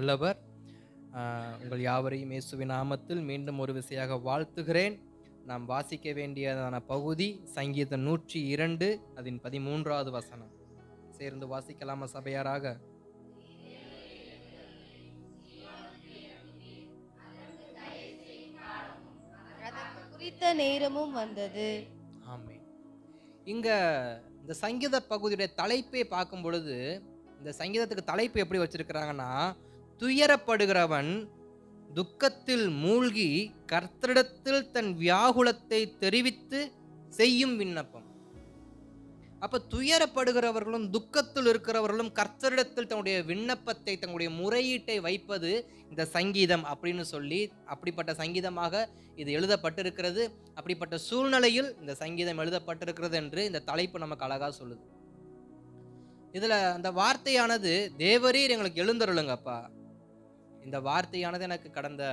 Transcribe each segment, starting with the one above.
நல்லவர். உங்கள் யாவரையும் இயேசுவின் நாமத்தில் மீண்டும் ஒரு விசையாக வாழ்த்துகிறேன். நாம் வாசிக்க வேண்டியதான பகுதி சங்கீதம் 102 அதன் 13வது வசனம். சேர்ந்து வாசிக்கலாமா சபையாராக? அதற்கு குறித்த நேரமும் வந்தது. ஆமென். இங்க இந்த சங்கீத பகுதியுடைய தலைப்பை பார்க்கும் பொழுது, இந்த சங்கீதத்துக்கு தலைப்பு எப்படி வச்சிருக்கிறாங்கன்னா, துயரப்படுகிறவன் துக்கத்தில் மூழ்கி கர்த்தரிடத்தில் தன் வியாகுலத்தை தெரிவித்து செய்யும் விண்ணப்பம். அப்ப துயரப்படுகிறவர்களும் துக்கத்தில் இருக்கிறவர்களும் கர்த்தரிடத்தில் தன்னுடைய விண்ணப்பத்தை, தன்னுடைய முறையீட்டை வைப்பது இந்த சங்கீதம் அப்படின்னு சொல்லி, அப்படிப்பட்ட சங்கீதமாக இது எழுதப்பட்டிருக்கிறது. அப்படிப்பட்ட சூழ்நிலையில் இந்த சங்கீதம் எழுதப்பட்டிருக்கிறது என்று இந்த தலைப்பு நமக்கு அழகா சொல்லுது. இதுல அந்த வார்த்தையானது, தேவரீர் எங்களுக்கு எழுந்தருளுங்கப்பா. இந்த வார்த்தையானது எனக்கு கடந்த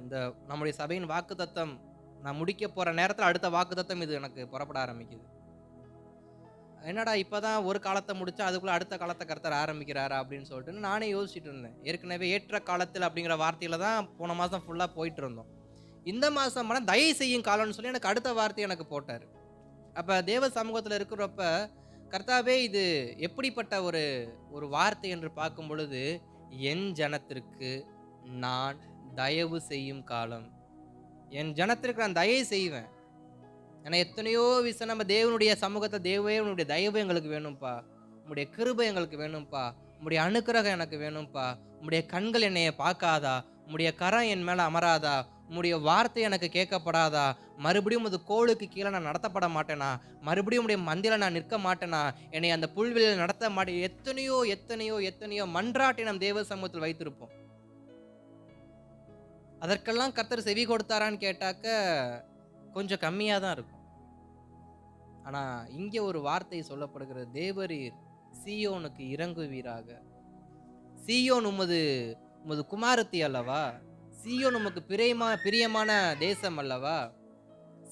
இந்த நம்முடைய சபையின் வாக்குத்தத்தம் நான் முடிக்க போற நேரத்தில் அடுத்த வாக்குத்தத்தம் இது எனக்கு புறப்பட ஆரம்பிக்குது. என்னடா இப்பதான் ஒரு காலத்தை முடிச்சா அதுக்குள்ள அடுத்த காலத்தை கர்த்தர் ஆரம்பிக்கிறாரா அப்படின்னு சொல்லிட்டு நானே யோசிச்சுட்டு இருந்தேன். ஏற்கனவே ஏற்ற காலத்தில் அப்படிங்கிற வார்த்தையில தான் போன மாசம் ஃபுல்லா போயிட்டு இருந்தோம். இந்த மாசம் தயவு செய்யும் காலம்னு சொல்லி எனக்கு அடுத்த வார்த்தை எனக்கு போட்டார். அப்ப தேவ சமூகத்தில் இருக்கிறப்ப, கர்த்தாவே இது எப்படிப்பட்ட ஒரு ஒரு வார்த்தை என்று பார்க்கும் பொழுது, என் ஜனத்திற்கு நான் தயவு செய்யும் காலம். என் ஜனத்திற்கு நான் தயவு செய்வேன். ஏன்னா எத்தனையோ விஷயம் நம்ம தேவனுடைய சமூகத்தை, தேவனுடைய தயவு எங்களுக்கு வேணும்ப்பா, உம்முடைய கிருபை எங்களுக்கு வேணும்ப்பா, உம்முடைய அனுக்கிரகம் எனக்கு வேணும்ப்பா, உம்முடைய கண்கள் என்னைய பார்க்காதா, உம்முடைய கரம் என் மேல அமராதா, உம்முடைய வார்த்தை எனக்கு கேட்கப்படாதா, மறுபடியும் அது கோளுக்கு கீழே நான் நடத்தப்பட மாட்டேனா, மறுபடியும் உடைய மந்தியில நான் நிற்க மாட்டேனா, என்னை அந்த புல்வெளியில் நடத்த மாட்டேன். எத்தனையோ எத்தனையோ எத்தனையோ மன்றாட்டை நம் தேவ சமூகத்தில் வைத்திருப்போம். அதற்கெல்லாம் கர்த்தர் செவி கொடுத்தாரான்னு கேட்டாக்க கொஞ்சம் கம்மியா தான் இருக்கும். ஆனா இங்க ஒரு வார்த்தை சொல்லப்படுகிறது, தேவரீர் சீயோனுக்கு இறங்குவீராக. சீயோன் உமது குமாரத்தி அல்லவா, சீயோன் உமக்கு பிரியமான தேசம் அல்லவா,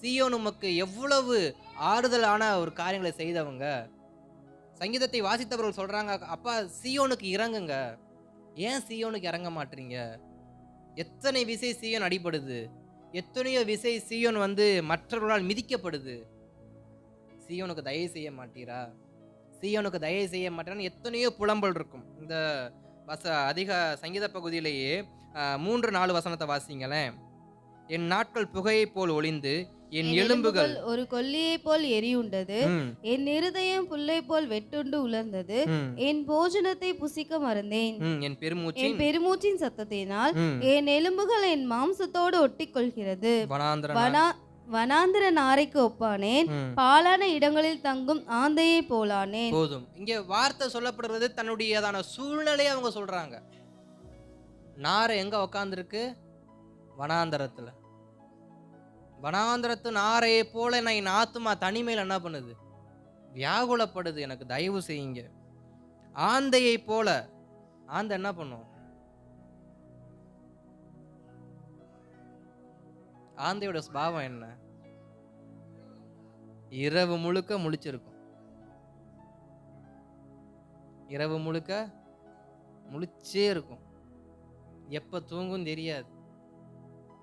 சீயோன் உமக்கு எவ்வளவு ஆறுதலான ஒரு காரியங்களை செய்தவங்க. சங்கீதத்தை வாசித்தவர்கள் சொல்றாங்க, அப்பா சீயோனுக்கு இறங்குங்க. ஏன் சீயோனுக்கு இறங்க மாட்டீங்க? எத்தனை விசை சீயோன் அடிபடுது, எத்தனையோ விசை சீயோன் மற்றவர்களால் மிதிக்கப்படுது. சீயோனுக்கு தயவு செய்ய மாட்டீரா, சீயோனுக்கு தயவு செய்ய மாட்டேன்னு எத்தனையோ புலம்பல் இருக்கும். இந்த அதிக சங்கீத பகுதியிலேயே 3-4 வசனத்தை வாசிங்களேன். என் நாட்கள் புகையை போல் ஒளிந்து என் எலும்புகள் ஒரு கொல்லியை போல் எரியுண்டது. என் இருதயம் புல்லை போல் வெட்டுண்டு உலர்ந்தது. என் போஜனத்தை புசிக்க மறந்தேன். என் பெருமூச்சின் சத்தத்தினால் என் எலும்புகள் என் மாம்சத்தோடு ஒட்டி கொள்கிறது. வனாந்திர நாரைக்கு ஒப்பானேன், பாலான இடங்களில் தங்கும் ஆந்தையை போலானேன். போதும். இங்க வார்த்தை சொல்லப்படுறது தன்னுடையதான சூழ்நிலையை அவங்க சொல்றாங்க. நாரை எங்க உக்காந்துருக்கு? வனாந்தரத்துல. வனாந்தரத்து நாரையை போல என் ஆத்துமா தனிமையில் என்ன பண்ணுது? வியாகுலப்படுது. எனக்கு தயவு செய்யுங்க. ஆந்தையை போல. ஆந்தை என்ன பண்ணும்? ஆந்தையோட சுபாவம் என்ன? இரவு முழுக்க முழிச்சிருக்கும். இரவு முழுக்க முழிச்சே இருக்கும். எப்ப தூங்கும் தெரியாது.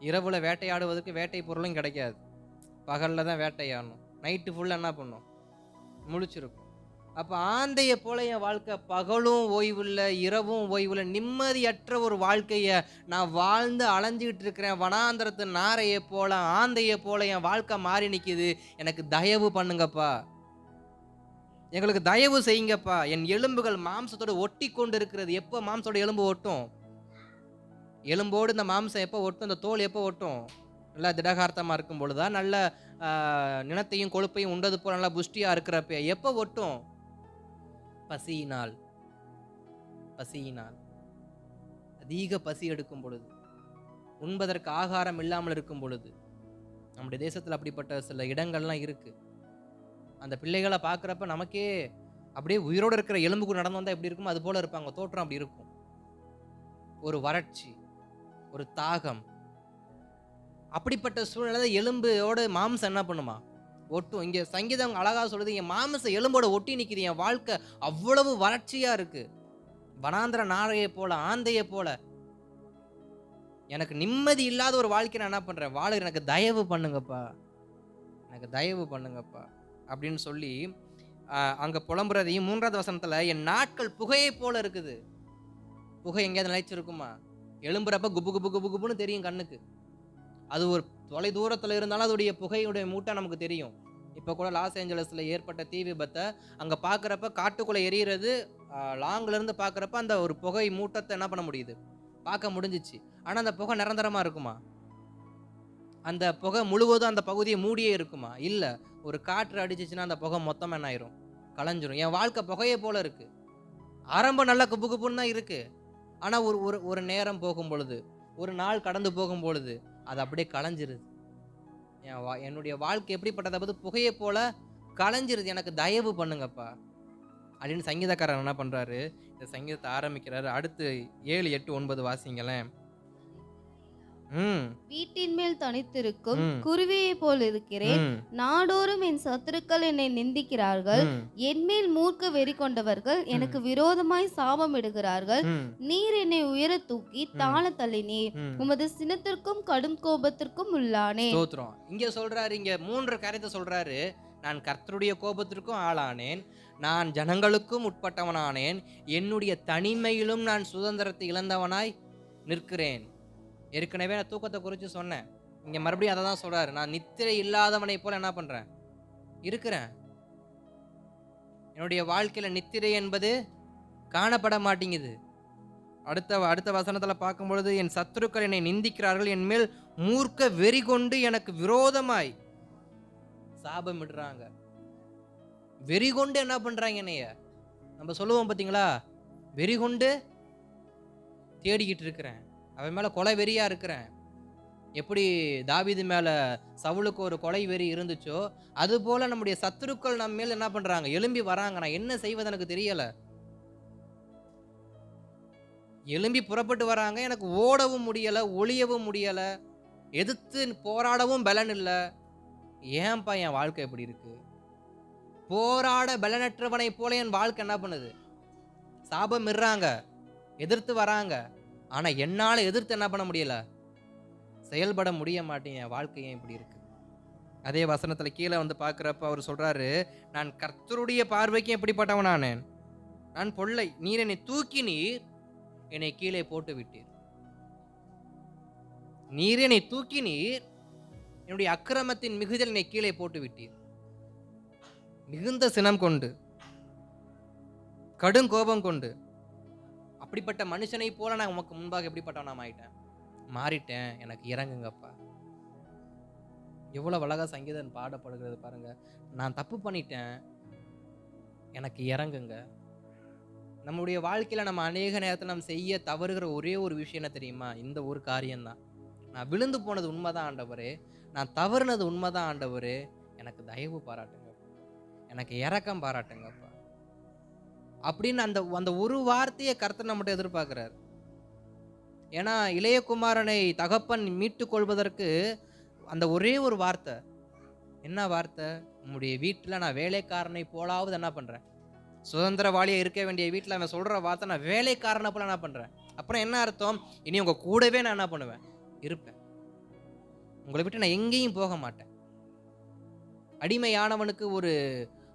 இரவுல வேட்டையாடுவதற்கு வேட்டை பொருளும் கிடைக்காது. பகல்ல தான் வேட்டையாடணும். நைட்டு ஃபுல்லா என்ன பண்ணும்? முழிச்சிருக்கும். அப்ப ஆந்தைய போல என் வாழ்க்கை பகலும் ஓய்வுள்ள, இரவும் ஓய்வுள்ள, நிம்மதியற்ற ஒரு வாழ்க்கைய நான் வாழ்ந்து அலைஞ்சிக்கிட்டு இருக்கிறேன். வனாந்தரத்து நாரையை போல, ஆந்தையை போல என் வாழ்க்கை மாறி நிக்குது. எனக்கு தயவு பண்ணுங்கப்பா, எங்களுக்கு தயவு செய்யுங்கப்பா. என் எலும்புகள் மாம்சத்தோடு ஒட்டி கொண்டு இருக்கிறது. எப்போ மாம்சத்தோட எலும்பு ஒட்டும்? எலும்போடு இந்த மாம்சம் எப்போ ஒட்டும்? இந்த தோல் எப்போ ஒட்டும்? நல்லா திடகார்த்தமா இருக்கும் பொழுதா? நல்ல நிலத்தையும் கொழுப்பையும் உண்டது போல நல்லா புஷ்டியா இருக்கிறப்ப எப்போ ஒட்டும்? பசியினால். அதிக பசி எடுக்கும் பொழுது, உண்பதற்கு ஆகாரம் இல்லாமல் இருக்கும் பொழுது. நம்முடைய தேசத்தில் அப்படிப்பட்ட சில இடங்கள்லாம் இருக்கு. அந்த பிள்ளைகளை பார்க்குறப்ப நமக்கே அப்படியே உயிரோடு இருக்கிற எலும்புக்கு நடந்து வந்தால் எப்படி இருக்குமோ அது போல இருப்பாங்க. தோற்றம் அப்படி இருக்கும். ஒரு வறட்சி, ஒரு தாகம். அப்படிப்பட்ட சூழ்நிலை எலும்போட மாம்சம் என்ன பண்ணுமா? ஒட்டும். இங்க சங்கீதம் அழகா சொல்லுது, என் மாம்ச எலும்போட ஒட்டி நிக்குது. என் வாழ்க்கை அவ்வளவு வறட்சியா இருக்கு. வனாந்திர நாரையை போல, ஆந்தையை போல எனக்கு நிம்மதி இல்லாத ஒரு வாழ்க்கை நான் என்ன பண்றேன் வாழ, எனக்கு தயவு பண்ணுங்கப்பா, எனக்கு தயவு பண்ணுங்கப்பா அப்படின்னு சொல்லி அங்க புலம்புறதையும் 3வது வசனத்துல என் நாட்கள் புகையை போல இருக்குது. புகை எங்கேயாவது நிலைச்சிருக்குமா? எழும்புறப்ப குபு குபு குபு குபுன்னு தெரியும் கண்ணுக்கு. அது ஒரு தொலை தூரத்துல இருந்தாலும் அதோடைய புகையுடைய மூட்டை நமக்கு தெரியும். இப்போ கூட லாஸ் ஏஞ்சலஸ்ல ஏற்பட்ட தீ விபத்தை அங்க பார்க்குறப்ப காட்டுக்குள்ள எரியிறது, லாங்ல இருந்து பார்க்குறப்ப அந்த ஒரு புகை மூட்டத்தை என்ன பண்ண முடியுது, பார்க்க முடிஞ்சிச்சு. ஆனா அந்த புகை நிரந்தரமா இருக்குமா? அந்த புகை முழுவதும் அந்த பகுதியை மூடியே இருக்குமா? இல்ல. ஒரு காற்று அடிச்சிச்சுன்னா அந்த புகை மொத்தமா என்ன ஆயிரும், கலைஞ்சிரும். என் வாழ்க்கை புகையை போல இருக்கு. ஆரம்பம் நல்லா குப்பு குப்புன்னு தான் இருக்கு. ஆனா ஒரு ஒரு ஒரு நேரம் போகும் பொழுது, ஒரு நாள் கடந்து போகும் பொழுது அது அப்படியே கலைஞ்சிருது. என்னுடைய வாழ்க்கை எப்படிப்பட்டதை பார்த்து புகையை போல கலைஞ்சிருது. எனக்கு தயவு பண்ணுங்கப்பா அப்படின்னு சங்கீதக்காரர் என்ன பண்றாரு, இந்த சங்கீதத்தை ஆரம்பிக்கிறாரு. அடுத்து 7, 8, 9 வாசிங்களேன். வீட்டின் மேல் தனித்திருக்கும் ம் குருவியைப் போல் இருக்கிறேன். ம் நாடோறும் என் சத்துருக்கள் என்னை நிந்திக்கிறார்கள். ம் என்மேல் மூர்க்க வெறி கொண்டவர்கள் எனக்கு விரோதமாய் சாபமிடுகிறார்கள். ம் நீர் என்னை உயர தூக்கி தாழ தள்ளினீர். ம் உமது சினத்திற்கும் கடும் கோபத்திற்கும் உள்ளானேன். ஸ்தோத்திரம். இங்க சொல்றாரு, இங்க 3 காரியத்தை சொல்றாரு. நான் கர்த்தருடைய கோபத்திற்கும் ஆளானேன், நான் ஜனங்களுக்கும் உட்பட்டவனானேன், என்னுடைய தனிமையிலும் நான் சுதந்திரத்தை இழந்தவனாய் நிற்கிறேன். ஏற்கனவே நான் தூக்கத்தை குறித்து சொன்னேன். இங்க மறுபடியும் அதை தான் சொல்றாரு. நான் நித்திரை இல்லாதவனை போல என்ன பண்றேன், இருக்கிறேன். என்னுடைய வாழ்க்கையில நித்திரை என்பது காணப்பட மாட்டேங்குது. அடுத்த வசனத்துல பார்க்கும் பொழுது என் சத்துருக்கள் என்னை நிந்திக்கிறார்கள், என் மேல் மூர்க்க வெறி கொண்டு எனக்கு விரோதமாய் சாபமிடுறாங்க. வெறி கொண்டு என்ன பண்றாங்க என்னைய, நம்ம சொல்லுவோம் பாத்தீங்களா, வெறி கொண்டு தேடிக்கிட்டு இருக்கிறேன், அவன் மேல கொலை வெறியா இருக்கிறேன். எப்படி தாவீது மேல சவுலுக்கு ஒரு கொலை வெறி இருந்துச்சோ, அது போல நம்முடைய சத்துருக்கள் நம்ம மேல என்ன பண்றாங்க, எழும்பி வராங்க. நான் என்ன செய்வது எனக்கு தெரியல. எழும்பி புறப்பட்டு வராங்க. எனக்கு ஓடவும் முடியல, ஒளியவும் முடியல, எதிர்த்து போராடவும் பலன் இல்ல. ஏன்பா என் வாழ்க்கை எப்படி இருக்கு? போராட பலனற்றவனை போல என் வாழ்க்கை என்ன பண்ணுது, சாபம் இடுறாங்க, எதிர்த்து வராங்க. ஆனா என்னால எதிர்த்து என்ன பண்ண முடியல, செயல்பட முடிய மாட்டேன். என் வாழ்க்கை ஏன் இப்படி இருக்கு? அதே வசனத்துல கீழே வந்து பார்க்கிறப்ப அவர் சொல்றாரு, நான் கர்த்தருடைய பார்வைக்கு எப்படிப்பட்டவனானேன், நான் பொல்லை, நீர் என்னை தூக்கி நீர் என்னை கீழே போட்டு விட்டீர். நீர் என்னை தூக்கி நீர் என்னுடைய அக்கிரமத்தின் மிகுதல் என்னை கீழே போட்டு விட்டீர். மிகுந்த சினம் கொண்டு, கடும் கோபம் கொண்டு, அப்படிப்பட்ட மனுஷனை போல நான் உமக்கு முன்பாக எப்படிப்பட்டவன் ஆயிட்டேன், மாறிட்டேன். எனக்கு இறங்குங்கப்பா. எவ்வளவு அழகா சங்கீதம் பாடப்படுகிறது பாருங்க. நான் தப்பு பண்ணிட்டேன், எனக்கு இறங்குங்க. நம்முடைய வாழ்க்கையில நம்ம அநேக நேரத்தில் நம்ம செய்ய தவறுகிற ஒரே ஒரு விஷயம் என்ன தெரியுமா, இந்த ஒரு காரியம்தான். நான் விழுந்து போனது உண்மைதான் ஆண்டவரே, நான் தவறுனது உண்மைதான் ஆண்டவரே, எனக்கு தயவு பாராட்டுங்க, எனக்கு இரக்கம் பாராட்டுங்கப்பா அப்படின்னு அந்த அந்த ஒரு வார்த்தையை கர்த்தர் நம்மகிட்ட எதிர்பார்க்கிறார். ஏன்னா இளைய குமாரனை தகப்பன் மீட்டு கொள்வதற்கு அந்த ஒரே ஒரு வார்த்தை, என்ன வார்த்தை, உம்முடைய வீட்டில் நான் வேலைக்காரனை போலாவது என்ன பண்றேன், சுதந்திரவாளியா இருக்க வேண்டிய வீட்டில் அவன் சொல்ற வார்த்தை, நான் வேலைக்காரனை போல என்ன பண்றேன். அப்புறம் என்ன அர்த்தம், இனி உங்க கூடவே நான் என்ன பண்ணுவேன், இருப்பேன். உங்களை விட்டு நான் எங்கேயும் போக மாட்டேன். அடிமையானவனுக்கு ஒரு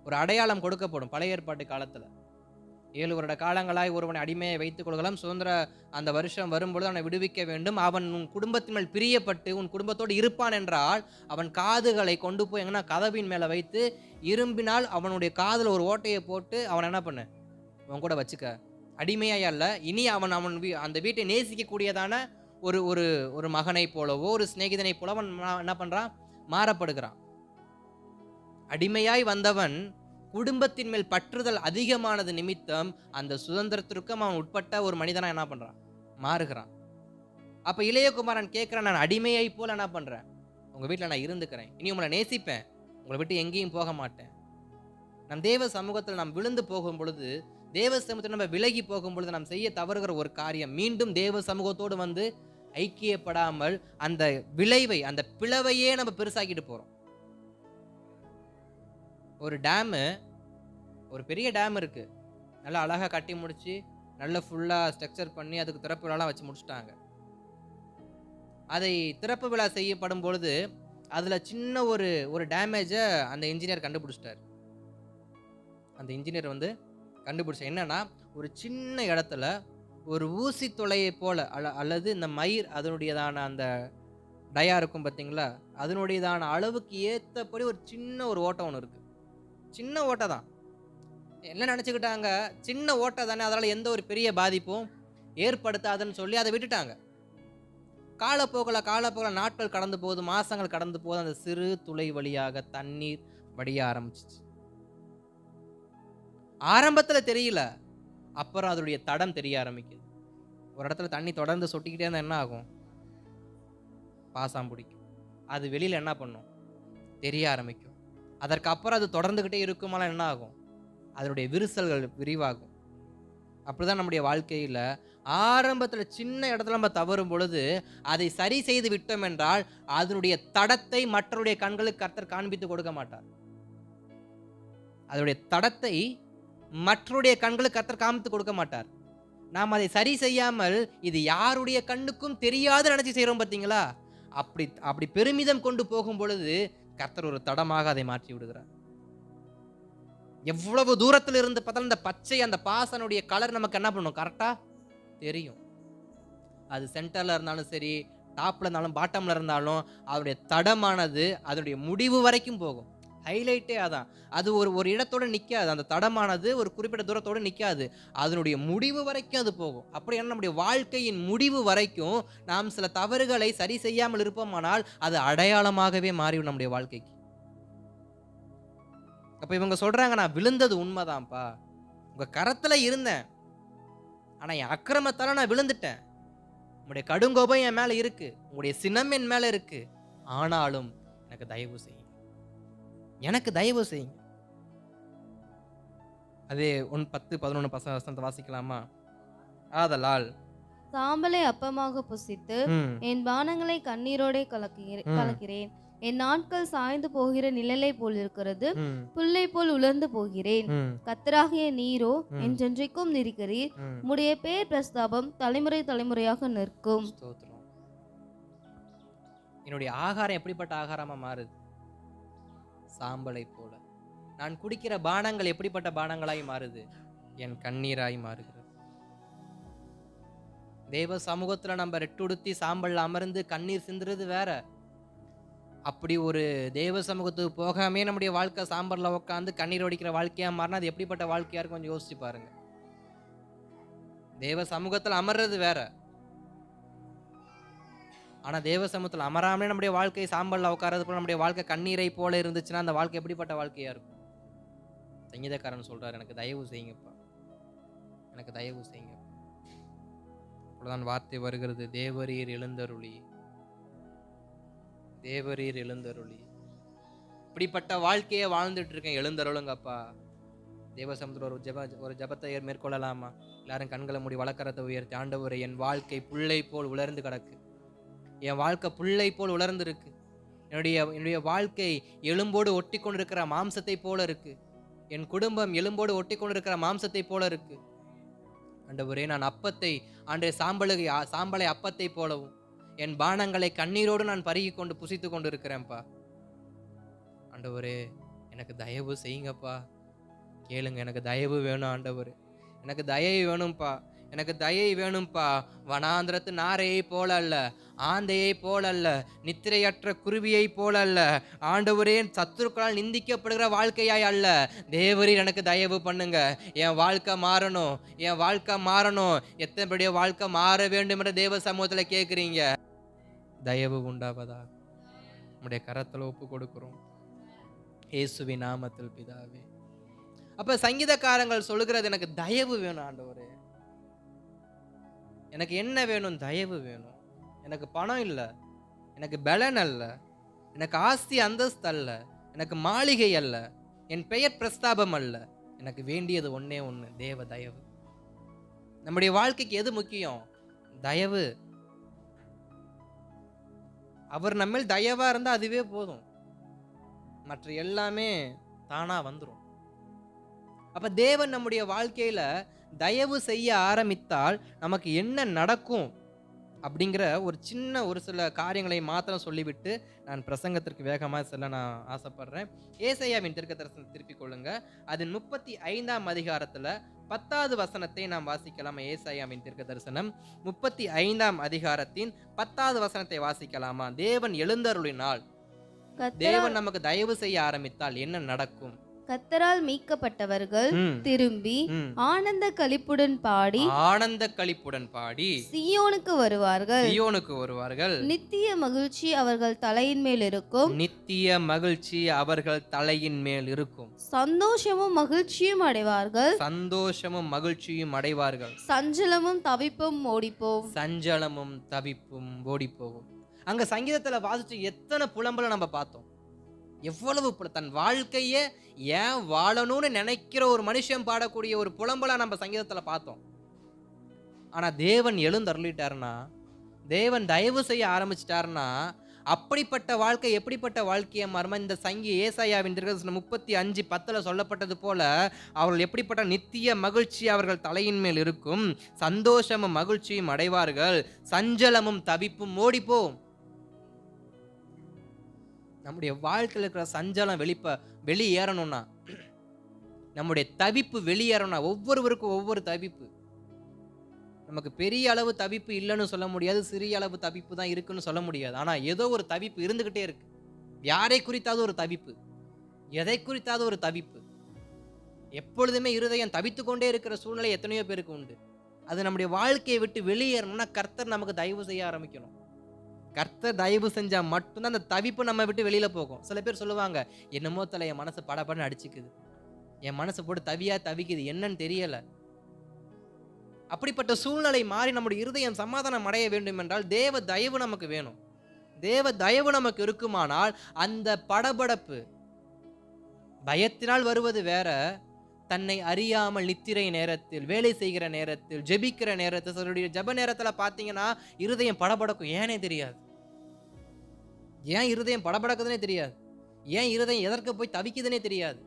ஒரு அடையாளம் கொடுக்கப்படும் பழைய ஏற்பாட்டு காலத்துல. 7 வருட காலங்களாய் ஒருவனை அடிமையை வைத்துக் கொள்கலாம், சுதந்திர அந்த வருஷம் வரும்பொழுது அவனை விடுவிக்க வேண்டும். அவன் உன் குடும்பத்தின் மேல் பிரியப்பட்டு உன் குடும்பத்தோடு இருப்பான் என்றால் அவன் காதுகளை கொண்டு போய் எங்கன்னா கதவின் மேல வைத்து இரும்பினால் அவனுடைய காதுல ஒரு ஓட்டையை போட்டு அவன் என்ன பண்ணு, அவன் கூட வச்சுக்க. அடிமையாய் அல்ல, இனி அவன் அந்த வீட்டை நேசிக்க கூடியதான ஒரு ஒரு ஒரு மகனை போலவோ ஒரு சிநேகிதனை போல அவன் என்ன பண்றான், மாறப்படுகிறான். அடிமையாய் வந்தவன் குடும்பத்தின் மேல் பற்றுதல் அதிகமானது நிமித்தம் அந்த சுதந்திரத்திற்கும் அவன் உட்பட்ட ஒரு மனிதனா என்ன பண்றான், மாறுகிறான். அப்ப இளையகுமாரன் கேட்கிறான், நான் அடிமையை போல என்ன பண்றேன், உங்க வீட்டில் நான் இருந்துக்கிறேன், இனி உங்களை நேசிப்பேன், உங்களை விட்டு எங்கேயும் போக மாட்டேன். நம் தேவ சமூகத்தில் நாம் விழுந்து போகும் பொழுது, தேவ சமூகத்தில் நம்ம விலகி போகும் பொழுது நாம் செய்ய தவறுகிற ஒரு காரியம், மீண்டும் தேவ சமூகத்தோடு வந்து ஐக்கியப்படாமல் அந்த விளைவை, அந்த பிளவையே நம்ம பெருசாக்கிட்டு போறோம். ஒரு டேமு, ஒரு பெரிய டேம் இருக்கு, நல்லா அழகா கட்டி முடிச்சு நல்ல ஃபுல்லாக ஸ்ட்ரக்சர் பண்ணி அதுக்கு திறப்பு விழாலாம் வச்சு முடிச்சிட்டாங்க. அதை திறப்பு விழா செய்யப்படும் பொழுது அதில் சின்ன ஒரு டேமேஜை அந்த இன்ஜினியர் கண்டுபிடிச்சிட்டார். அந்த இன்ஜினியர் வந்து கண்டுபிடிச்ச என்னன்னா, ஒரு சின்ன இடத்துல ஒரு ஊசி துளையை போல அல்லது இந்த மயிர் அதனுடையதான அந்த டயா இருக்கும் பார்த்தீங்களா, அதனுடையதான அளவுக்கு ஏற்றபடி ஒரு சின்ன ஒரு ஓட்டம் ஒன்று இருக்கு. சின்ன ஓட்டை தான். என்ன நினச்சிக்கிட்டாங்க, சின்ன ஓட்டை தானே, அதனால் எந்த ஒரு பெரிய பாதிப்பும் ஏற்படுத்தாதுன்னு சொல்லி அதை விட்டுட்டாங்க. காலப்போக்கில் நாட்கள் கடந்து போகுது, மாசங்கள் கடந்து போகுது. அந்த சிறு துளை வழியாக தண்ணீர் வடிய ஆரம்பிச்சிச்சு. ஆரம்பத்தில் தெரியல, அப்புறம் அதனுடைய தடம் தெரிய ஆரம்பிக்குது. ஒரு இடத்துல தண்ணி தொடர்ந்து சொட்டிக்கிட்டே இருந்தால் என்ன ஆகும்? பாசம் பிடிக்கும். அது வெளியில் என்ன பண்ணும்? தெரிய ஆரம்பிக்கும். அதற்கப்புறம் அது தொடர்ந்துக்கிட்டே இருக்குமாலாம் என்ன ஆகும்? அதனுடைய விரிசல்கள் விரிவாகும். அப்படிதான் நம்முடைய வாழ்க்கையில் ஆரம்பத்தில் சின்ன இடத்துல நம்ம தவறும் பொழுது அதை சரி செய்து விட்டோம் என்றால் அதனுடைய தடத்தை மற்றவருடைய கண்களுக்கு கர்த்தர் காண்பித்து கொடுக்க மாட்டார். அதனுடைய தடத்தை மற்றவருடைய கண்களுக்கு கர்த்தர் காண்பித்து கொடுக்க மாட்டார். நாம் அதை சரி செய்யாமல் இது யாருடைய கண்ணுக்கும் தெரியாது நினைச்சு செய்கிறோம் பார்த்தீங்களா? அப்படி பெருமிதம் கொண்டு போகும் பொழுது கர்த்தர் ஒரு தடமாக அதை மாற்றி விடுகிறார். எவ்வளவு தூரத்தில் இருந்து பார்த்தாலும் இந்த பச்சை அந்த பாசனுடைய கலர் நமக்கு என்ன பண்ணும்? கரெக்டா தெரியும். அது சென்டர்ல இருந்தாலும் சரி, டாப்ல இருந்தாலும் பாட்டம்ல இருந்தாலும் அதனுடைய தடமானது அதனுடைய முடிவு வரைக்கும் போகும். ஹைலைட்டே அதான். அது ஒரு இடத்தோட நிற்காது. அந்த தடமானது ஒரு குறிப்பிட்ட தூரத்தோடு நிற்காது. அதனுடைய முடிவு வரைக்கும் அது போகும். அப்படி நம்முடைய வாழ்க்கையின் முடிவு வரைக்கும் நாம் சில தவறுகளை சரி செய்யாமல் இருப்போமானால் அது அடையாளமாகவே மாறிவிடும் நம்முடைய வாழ்க்கைக்கு. அப்ப இவங்க சொல்றாங்க, நான் விழுந்தது உண்மைதான்ப்பா, உங்க கரத்துல இருந்தேன், ஆனா என் அக்கிரமத்தால நான் விழுந்துட்டேன். உங்களுடைய கடுங்கோபம் என் மேல இருக்கு, உங்களுடைய சினம் என் மேல இருக்கு, ஆனாலும் எனக்கு தயவு செய்யுங்க, எனக்கு தயவு செய்யுங்க. அதே 10-11 வசனத்தை வாசிக்கலாமா? ஆதலால் சாம்பலை அப்பமாக புசித்து என் பானங்களை கண்ணீரோட கலக்கிறேன். என் நாட்கள் சாய்ந்து போகிற நிழலை போல் இருக்கிறது, புல்லை போல் உலர்ந்து போகிறேன். கர்த்தராகிய நீரோ என்றென்றைக்கும் இருக்கிறீர், உம்முடைய பேர் பிரஸ்தாபம் தலைமுறை தலைமுறையாக நிற்கும். என்னுடைய ஆகாரம் எப்படிப்பட்ட ஆகாரமா மாறுது? சாம்பலை போல. நான் குடிக்கிற பானங்கள் எப்படிப்பட்ட பானங்களாய் மாறுது? என் கண்ணீராய் மாறுகிறது. தேவ சமூகத்துல நம்ம ரெட்டுடுத்தி சாம்பல்ல அமர்ந்து கண்ணீர் சிந்துறது வேற. அப்படி ஒரு தேவ சமூகத்துக்கு போகாமே நம்முடைய வாழ்க்கை சாம்பல்ல உட்காந்து கண்ணீர் வடிக்கிற வாழ்க்கையா மாறினா அது எப்படிப்பட்ட வாழ்க்கையா இருக்கும்? கொஞ்சம் யோசிச்சு பாருங்க. தேவ சமூகத்துல அமர்றது வேற, ஆனா தேவ சமூகத்துல அமராமலே நம்முடைய வாழ்க்கை சாம்பல்ல உட்காரது போல நம்முடைய வாழ்க்கை கண்ணீரை போல இருந்துச்சுன்னா அந்த வாழ்க்கை எப்படிப்பட்ட வாழ்க்கையா இருக்கும்? சங்கீதக்காரன் சொல்றாரு, எனக்கு தயவு செய்யுங்கப்பா, எனக்கு தயவு செய்யுங்க. அப்பதான் வார்த்தை வருகிறது, தேவரீர் எழுந்தருளி, தேவரீர் எழுந்தருளி. இப்படிப்பட்ட வாழ்க்கையை வாழ்ந்துட்டு இருக்கேன், எழுந்தருளுங்கப்பா. தேவ சமுத்திரம் ஒரு ஜபத்தை மேற்கொள்ளலாமா? எல்லாரும் கண்களை மூடி வழக்கரத்தை உயர்த்தி, ஆண்டவரே, என் வாழ்க்கை புல்லை போல் உலர்ந்து கிடக்கு, என் வாழ்க்கை புல்லை போல் உலர்ந்து இருக்கு, என்னுடைய வாழ்க்கை எலும்போடு ஒட்டி கொண்டிருக்கிற மாம்சத்தை போல இருக்கு, என் குடும்பம் எலும்போடு ஒட்டி கொண்டிருக்கிற மாம்சத்தை போல இருக்கு. ஆண்டவரே, நான் அப்பத்தை சாம்பலை அப்பத்தை போலவும் என் பானங்களை கண்ணீரோடு நான் பருகி கொண்டு புசித்து கொண்டு இருக்கிறேன்ப்பா. ஆண்டவரே, எனக்கு தயவு செய்யுங்கப்பா, கேளுங்க, எனக்கு தயவு வேணும் ஆண்டவரே, எனக்கு தயவு வேணும்ப்பா, எனக்கு தயை வேணும்ப்பா. வனாந்திரத்து நாரையை போல அல்ல, ஆந்தையை போல அல்ல, நித்திரையற்ற குருவியை போல அல்ல, ஆண்டவரே சத்துருக்களால் நிந்திக்கப்படுகிற வாழ்க்கையாய் அல்ல. தேவரீர் எனக்கு தயவு பண்ணுங்க, என் வாழ்க்கை மாறணும், என் வாழ்க்கை மாறணும். எத்தனைபடிய வாழ்க்கை மாற வேண்டும் என்ற தேவ சமூகத்தில் கேட்குறீங்க. தயவு உண்டாவதா நம்முடைய கரத்தில் ஒப்பு கொடுக்கிறோம், இயேசுவின் நாமத்தில் பிதாவே. அப்ப சங்கீதக்காரங்கள் சொல்லுகிறது, எனக்கு தயவு வேணும் ஆண்டவரே, எனக்கு என்ன வேணும்? தயவு வேணும். எனக்கு பணம் இல்லை, எனக்கு பலன் அல்ல, எனக்கு ஆஸ்தி அந்தஸ்து அல்ல, எனக்கு மாளிகை அல்ல, என் பெயர் பிரஸ்தாபம் அல்ல, எனக்கு வேண்டியது ஒன்னே ஒன்று, தேவ தயவு. நம்முடைய வாழ்க்கைக்கு எது முக்கியம்? தயவு. அவர் நம்ம தயவா இருந்தா அதுவே போதும், மற்ற எல்லாமே தானா வந்துடும். அப்ப தேவன் நம்முடைய வாழ்க்கையில தயவு செய்ய ஆரம்பித்தால் நமக்கு என்ன நடக்கும் அப்படிங்கிற ஒரு சில காரியங்களை மாத்திரம் சொல்லிவிட்டு நான் பிரசங்கத்திற்கு வேகமாக செல்ல நான் ஆசைப்படுறேன். ஏசாயாவின் தீர்க்கதரிசனம் திருப்பிக் கொள்ளுங்க. அதன் 35ஆம் அதிகாரத்துல 10வது வசனத்தை நாம் வாசிக்கலாமா? ஏசாயாவின் தீர்க்கதரிசனம் 35ஆம் அதிகாரத்தின் 10வது வசனத்தை வாசிக்கலாமா? தேவன் எழுந்தருளினால், தேவன் நமக்கு தயவு செய்ய ஆரம்பித்தால் என்ன நடக்கும்? கர்த்தரால் மீட்கப்பட்டவர்கள் திரும்பி ஆனந்த களிப்புடன் பாடி சீயோனுக்கு வருவார்கள். நித்திய மகிழ்ச்சி அவர்கள் தலையின் மேல் இருக்கும். சந்தோஷமும் மகிழ்ச்சியும் அடைவார்கள். சஞ்சலமும் தவிப்பும் ஓடிப்போகும். அங்க சங்கீதத்துல வாசிச்சு எத்தனை புலம்பல நம்ம பார்த்தோம். எவ்வளவு தன் வாழ்க்கையே ஏன் வாழணும்னு நினைக்கிற ஒரு மனுஷன் பாடக்கூடிய ஒரு புலம்பலா நம்ம சங்கீதத்துல பார்த்தோம். ஆனா தேவன் எழுந்தருளிட்டாருன்னா, தேவன் தயவு செய்ய ஆரம்பிச்சிட்டாருன்னா, அப்படிப்பட்ட வாழ்க்கை எப்படிப்பட்ட வாழ்க்கையை மாறுமா? இந்த ஏசாயாவின் தீர்க்கதரிசனம் 35:10 சொல்லப்பட்டது போல அவர்கள் எப்படிப்பட்ட நித்திய மகிழ்ச்சி அவர்கள் தலையின் மேல் இருக்கும். சந்தோஷமும் மகிழ்ச்சியும் அடைவார்கள். சஞ்சலமும் தவிப்பும் ஓடிப்போம். நம்முடைய வாழ்க்கையில் இருக்கிற சஞ்சலம் வெளியேறணும்னா, நம்முடைய தவிப்பு வெளியேறணும்னா, ஒவ்வொருவருக்கும் ஒவ்வொரு தவிப்பு. நமக்கு பெரிய அளவு தவிப்பு இல்லைன்னு சொல்ல முடியாது, சிறிய அளவு தவிப்பு தான் இருக்குன்னு சொல்ல முடியாது. ஆனா ஏதோ ஒரு தவிப்பு இருந்துகிட்டே இருக்கு. யாரை குறித்தாவது ஒரு தவிப்பு, எதை குறித்தாவது ஒரு தவிப்பு. எப்பொழுதுமே இருதயம் தவித்து கொண்டே இருக்கிற சூழ்நிலை எத்தனையோ பேருக்கு உண்டு. அது நம்முடைய வாழ்க்கையை விட்டு வெளியேறணும்னா கர்த்தர் நமக்கு தயவு செய்ய ஆரம்பிக்கணும். கர்த்தர் தயவு செஞ்சா மட்டும்தான் அந்த தவிப்பு நம்ம விட்டு வெளியில போகும். சில பேர் சொல்லுவாங்க, என்னமோ தலை என் மனசு படபடன்னு அடிச்சுக்குது, என் மனசு போட்டு தவிக்குது, என்னன்னு தெரியல. அப்படிப்பட்ட சூழ்நிலை மாறி நம்முடைய இருதயம் சமாதானம் அடைய வேண்டும் என்றால் தேவ தயவு நமக்கு வேணும். தேவ தயவு நமக்கு இருக்குமானால் அந்த படபடப்பு பயத்தினால் வருவது வேற, தன்னை அறியாமல் நித்திரை நேரத்தில், வேலை செய்கிற நேரத்தில், ஜெபிக்கிற நேரத்தில், சிலருடைய ஜெப நேரத்தில் பார்த்தீங்கன்னா இருதயம் படபடக்கும். ஏனே தெரியாது. ஏன் இருதயம் படபடக்குதுன்னே தெரியாது. ஏன் இருதயம் எதற்கு போய் தவிக்குதுன்னே தெரியாது.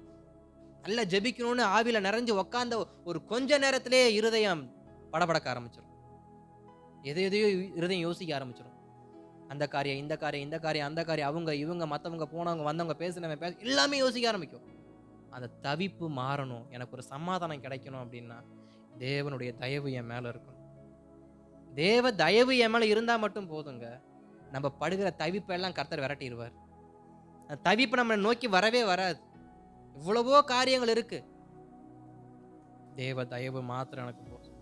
நல்லா ஜெபிக்கணும்னு ஆவில நிறைஞ்சு உக்காந்த ஒரு கொஞ்ச நேரத்திலே இருதயம் படபடக்க ஆரம்பிச்சிடும். எதையோ இருதயம் யோசிக்க ஆரம்பிச்சிடும். அந்த காரியம், இந்த காரியம், இந்த காரியம், அந்த காரியம், அவங்க இவங்க மற்றவங்க போனவங்க வந்தவங்க பேசினவங்க எல்லாமே யோசிக்க ஆரம்பிக்கும். அந்த தவிப்பு மாறணும், எனக்கு ஒரு சமாதானம் கிடைக்கணும் அப்படின்னா தேவனுடைய தயவு என் மேல இருக்கணும். தேவ தயவு என் மேல இருந்தா மட்டும் போதுங்க. நம்ம படுகிற தவிப்பெல்லாம் கர்த்தர் விரட்டிடுவார். அந்த தவிப்பு நம்ம நோக்கி வரவே வராது. இவ்வளவோ காரியங்கள் இருக்கு. தேவ தயவு மாத்திரம் எனக்கு போதும்.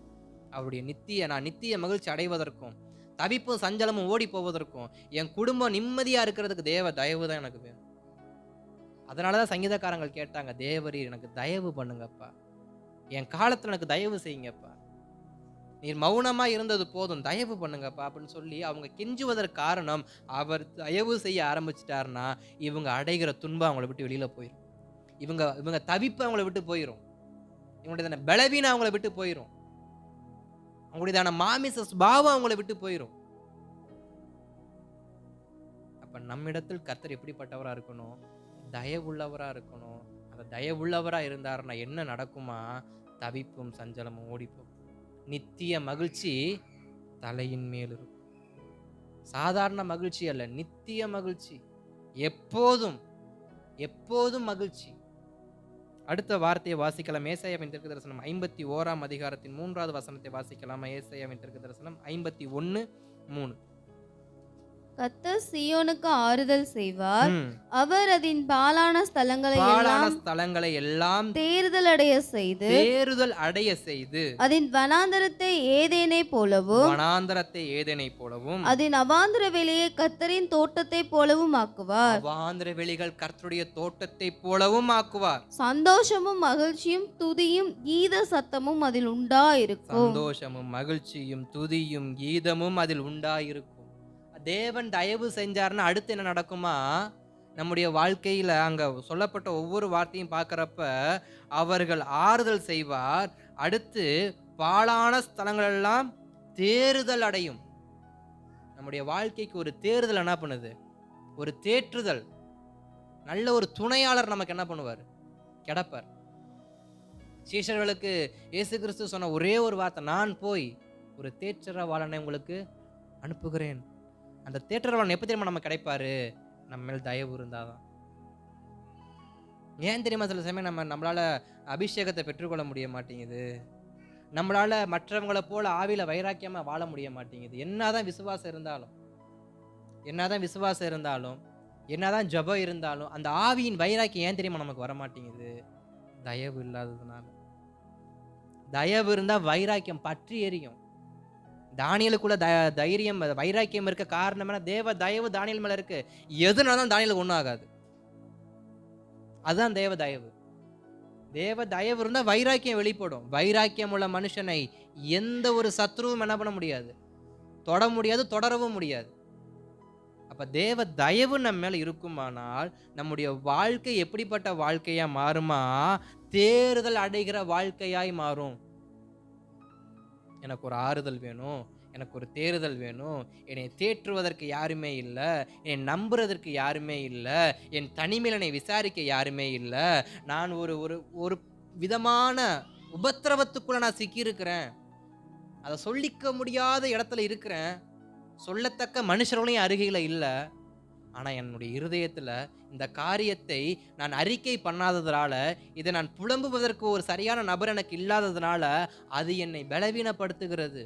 அவருடைய நான் நித்திய மகிழ்ச்சி அடைவதற்கும், தவிப்பும் சஞ்சலமும் ஓடி போவதற்கும், என் குடும்பம் நிம்மதியா இருக்கிறதுக்கு தேவ தயவு தான் எனக்கு வேணும். அதனாலதான் சங்கீதக்காரங்கள் கேட்டாங்க, தேவரீர் எனக்கு தயவு பண்ணுங்கப்பா, என் காலத்துல எனக்கு தயவு செய்யுங்கப்பா, நீர் மௌனமா இருந்தது போதும், தயவு பண்ணுங்கப்பா அப்படின்னு சொல்லி அவங்க கெஞ்சுவதற்கு காரணம், அவர் தயவு செய்ய ஆரம்பிச்சிட்டாருன்னா இவங்க அடைகிற துன்பம் அவங்கள விட்டு வெளியில போயிடும். இவங்க தவிப்பு அவங்கள விட்டு போயிடும். இவங்களுடைய பலவீனம் அவங்கள விட்டு போயிடும். அவங்களுடைய மாமிச சுபாவம் அவங்கள விட்டு போயிடும். அப்ப நம்மிடத்தில் கர்த்தர் எப்படிப்பட்டவரா இருக்கணும்? தயவுள்ளவரா இருக்கணும். அந்த தயவுள்ளவரா இருந்தாருன்னா என்ன நடக்குமா? தவிப்பும் சஞ்சலமும் ஓடிப்போம். நித்திய மகிழ்ச்சி தலையின் மேல் இருக்கும். சாதாரண மகிழ்ச்சி அல்ல, நித்திய மகிழ்ச்சி. எப்போதும் எப்போதும் மகிழ்ச்சி. அடுத்த வார்த்தையை வாசிக்கலாம். ஏசாயாவின் தீர்க்கதரிசனம் 51ஆம் அதிகாரத்தின் 3வது வசனத்தை வாசிக்கலாம். ஏசாயாவின் தீர்க்கதரிசனம் 51:3. கர்த்தர் சீயோனுக்கு ஆறுதல் செய்வார். அவர் அதன் பாழான ஸ்தலங்களை எல்லாம் தேறுதல் அடைய செய்து அதன் வனாந்தரத்தை ஏதேனை போலவும் அதன் அவாந்தர வெளியை கர்த்தரின் தோட்டத்தை போலவும் ஆக்குவார். அவாந்தர வெளிகள் கர்த்தருடைய தோட்டத்தை போலவும் ஆக்குவார். சந்தோஷமும் மகிழ்ச்சியும் துதியும் கீத சத்தமும் அதில் உண்டாயிருக்கும். சந்தோஷமும் மகிழ்ச்சியும் துதியும் கீதமும் அதில் உண்டாயிருக்கும். தேவன் தயவு செஞ்சாருன்னா அடுத்து என்ன நடக்குமா? நம்முடைய வாழ்க்கையில அங்க சொல்லப்பட்ட ஒவ்வொரு வார்த்தையும் பார்க்கறப்ப அவர்கள் ஆறுதல் செய்வார். அடுத்து பாழான ஸ்தலங்கள் எல்லாம் தேறுதல் அடையும். நம்முடைய வாழ்க்கைக்கு ஒரு தேறுதல் என்ன பண்ணுது? ஒரு தேற்றுதல். நல்ல ஒரு துணையாளர் நமக்கு என்ன பண்ணுவார்? கிடைப்பார். சீஷர்களுக்கு இயேசு கிறிஸ்து சொன்ன ஒரே ஒரு வார்த்தை, நான் போய் ஒரு தேற்றரவாளனை உங்களுக்கு அனுப்புகிறேன். அந்த தேற்றரவாளன் எப்ப தெரியுமா நம்ம கிடைப்பாரு? நம்ம மேல் தயவு இருந்தாதான். ஏன் தெரியுமா சில சமயம் நம்மளால அபிஷேகத்தை பெற்றுக்கொள்ள முடிய மாட்டேங்குது? நம்மளால மற்றவங்களை போல ஆவியில வைராக்கியமா வாழ முடிய மாட்டேங்குது. என்னதான் விசுவாசம் இருந்தாலும், என்னதான் ஜெபம் இருந்தாலும், அந்த ஆவியின் வைராக்கியம் ஏன் தெரியுமா நமக்கு வர மாட்டேங்குது? தயவு இல்லாததுனால. தயவு இருந்தா வைராக்கியம் பற்றி எரியும். தானியேலுக்குள்ள தைரியம், வைராக்கியம் இருக்க காரணம் என்ன? தேவ தயவு தானியேல் மேல இருக்கு. எதுனாலும் தானியேலுக்கு ஒண்ணும் ஆகாது. அதுதான் தேவ தயவு. தேவ தயவு இருந்தா வைராக்கியம் வெளிப்படும். வைராக்கியம் உள்ள மனுஷனை எந்த ஒரு சத்ருவும் என்ன பண்ண முடியாது? தொட முடியாது, தொடரவும் முடியாது. அப்ப தேவ தயவு நம்ம மேல இருக்குமானால் நம்முடைய வாழ்க்கை எப்படிப்பட்ட வாழ்க்கையா மாறுமா? தேறுதல் அடைகிற வாழ்க்கையாய் மாறும். எனக்கு ஒரு ஆறுதல் வேணும், எனக்கு ஒரு தேறுதல் வேணும், என்னை தேற்றுவதற்கு யாருமே இல்லை, என்னை நம்புறதற்கு யாருமே இல்லை, என் தனிமையில் என்னை விசாரிக்க யாருமே இல்லை, நான் ஒரு ஒரு ஒரு விதமான உபத்திரவத்துக்குள்ள நான் சிக்கியிருக்கிறேன், அதை சொல்லிக்க முடியாத இடத்துல இருக்கிறேன், சொல்லத்தக்க மனுஷர்களையும் அருகில இல்லை. ஆனால் என்னுடைய இருதயத்தில் இந்த காரியத்தை நான் அறிக்கை பண்ணாததுனால, இதை நான் புலம்புவதற்கு ஒரு சரியான நபர் எனக்கு இல்லாததுனால அது என்னை பலவீனப்படுத்துகிறது.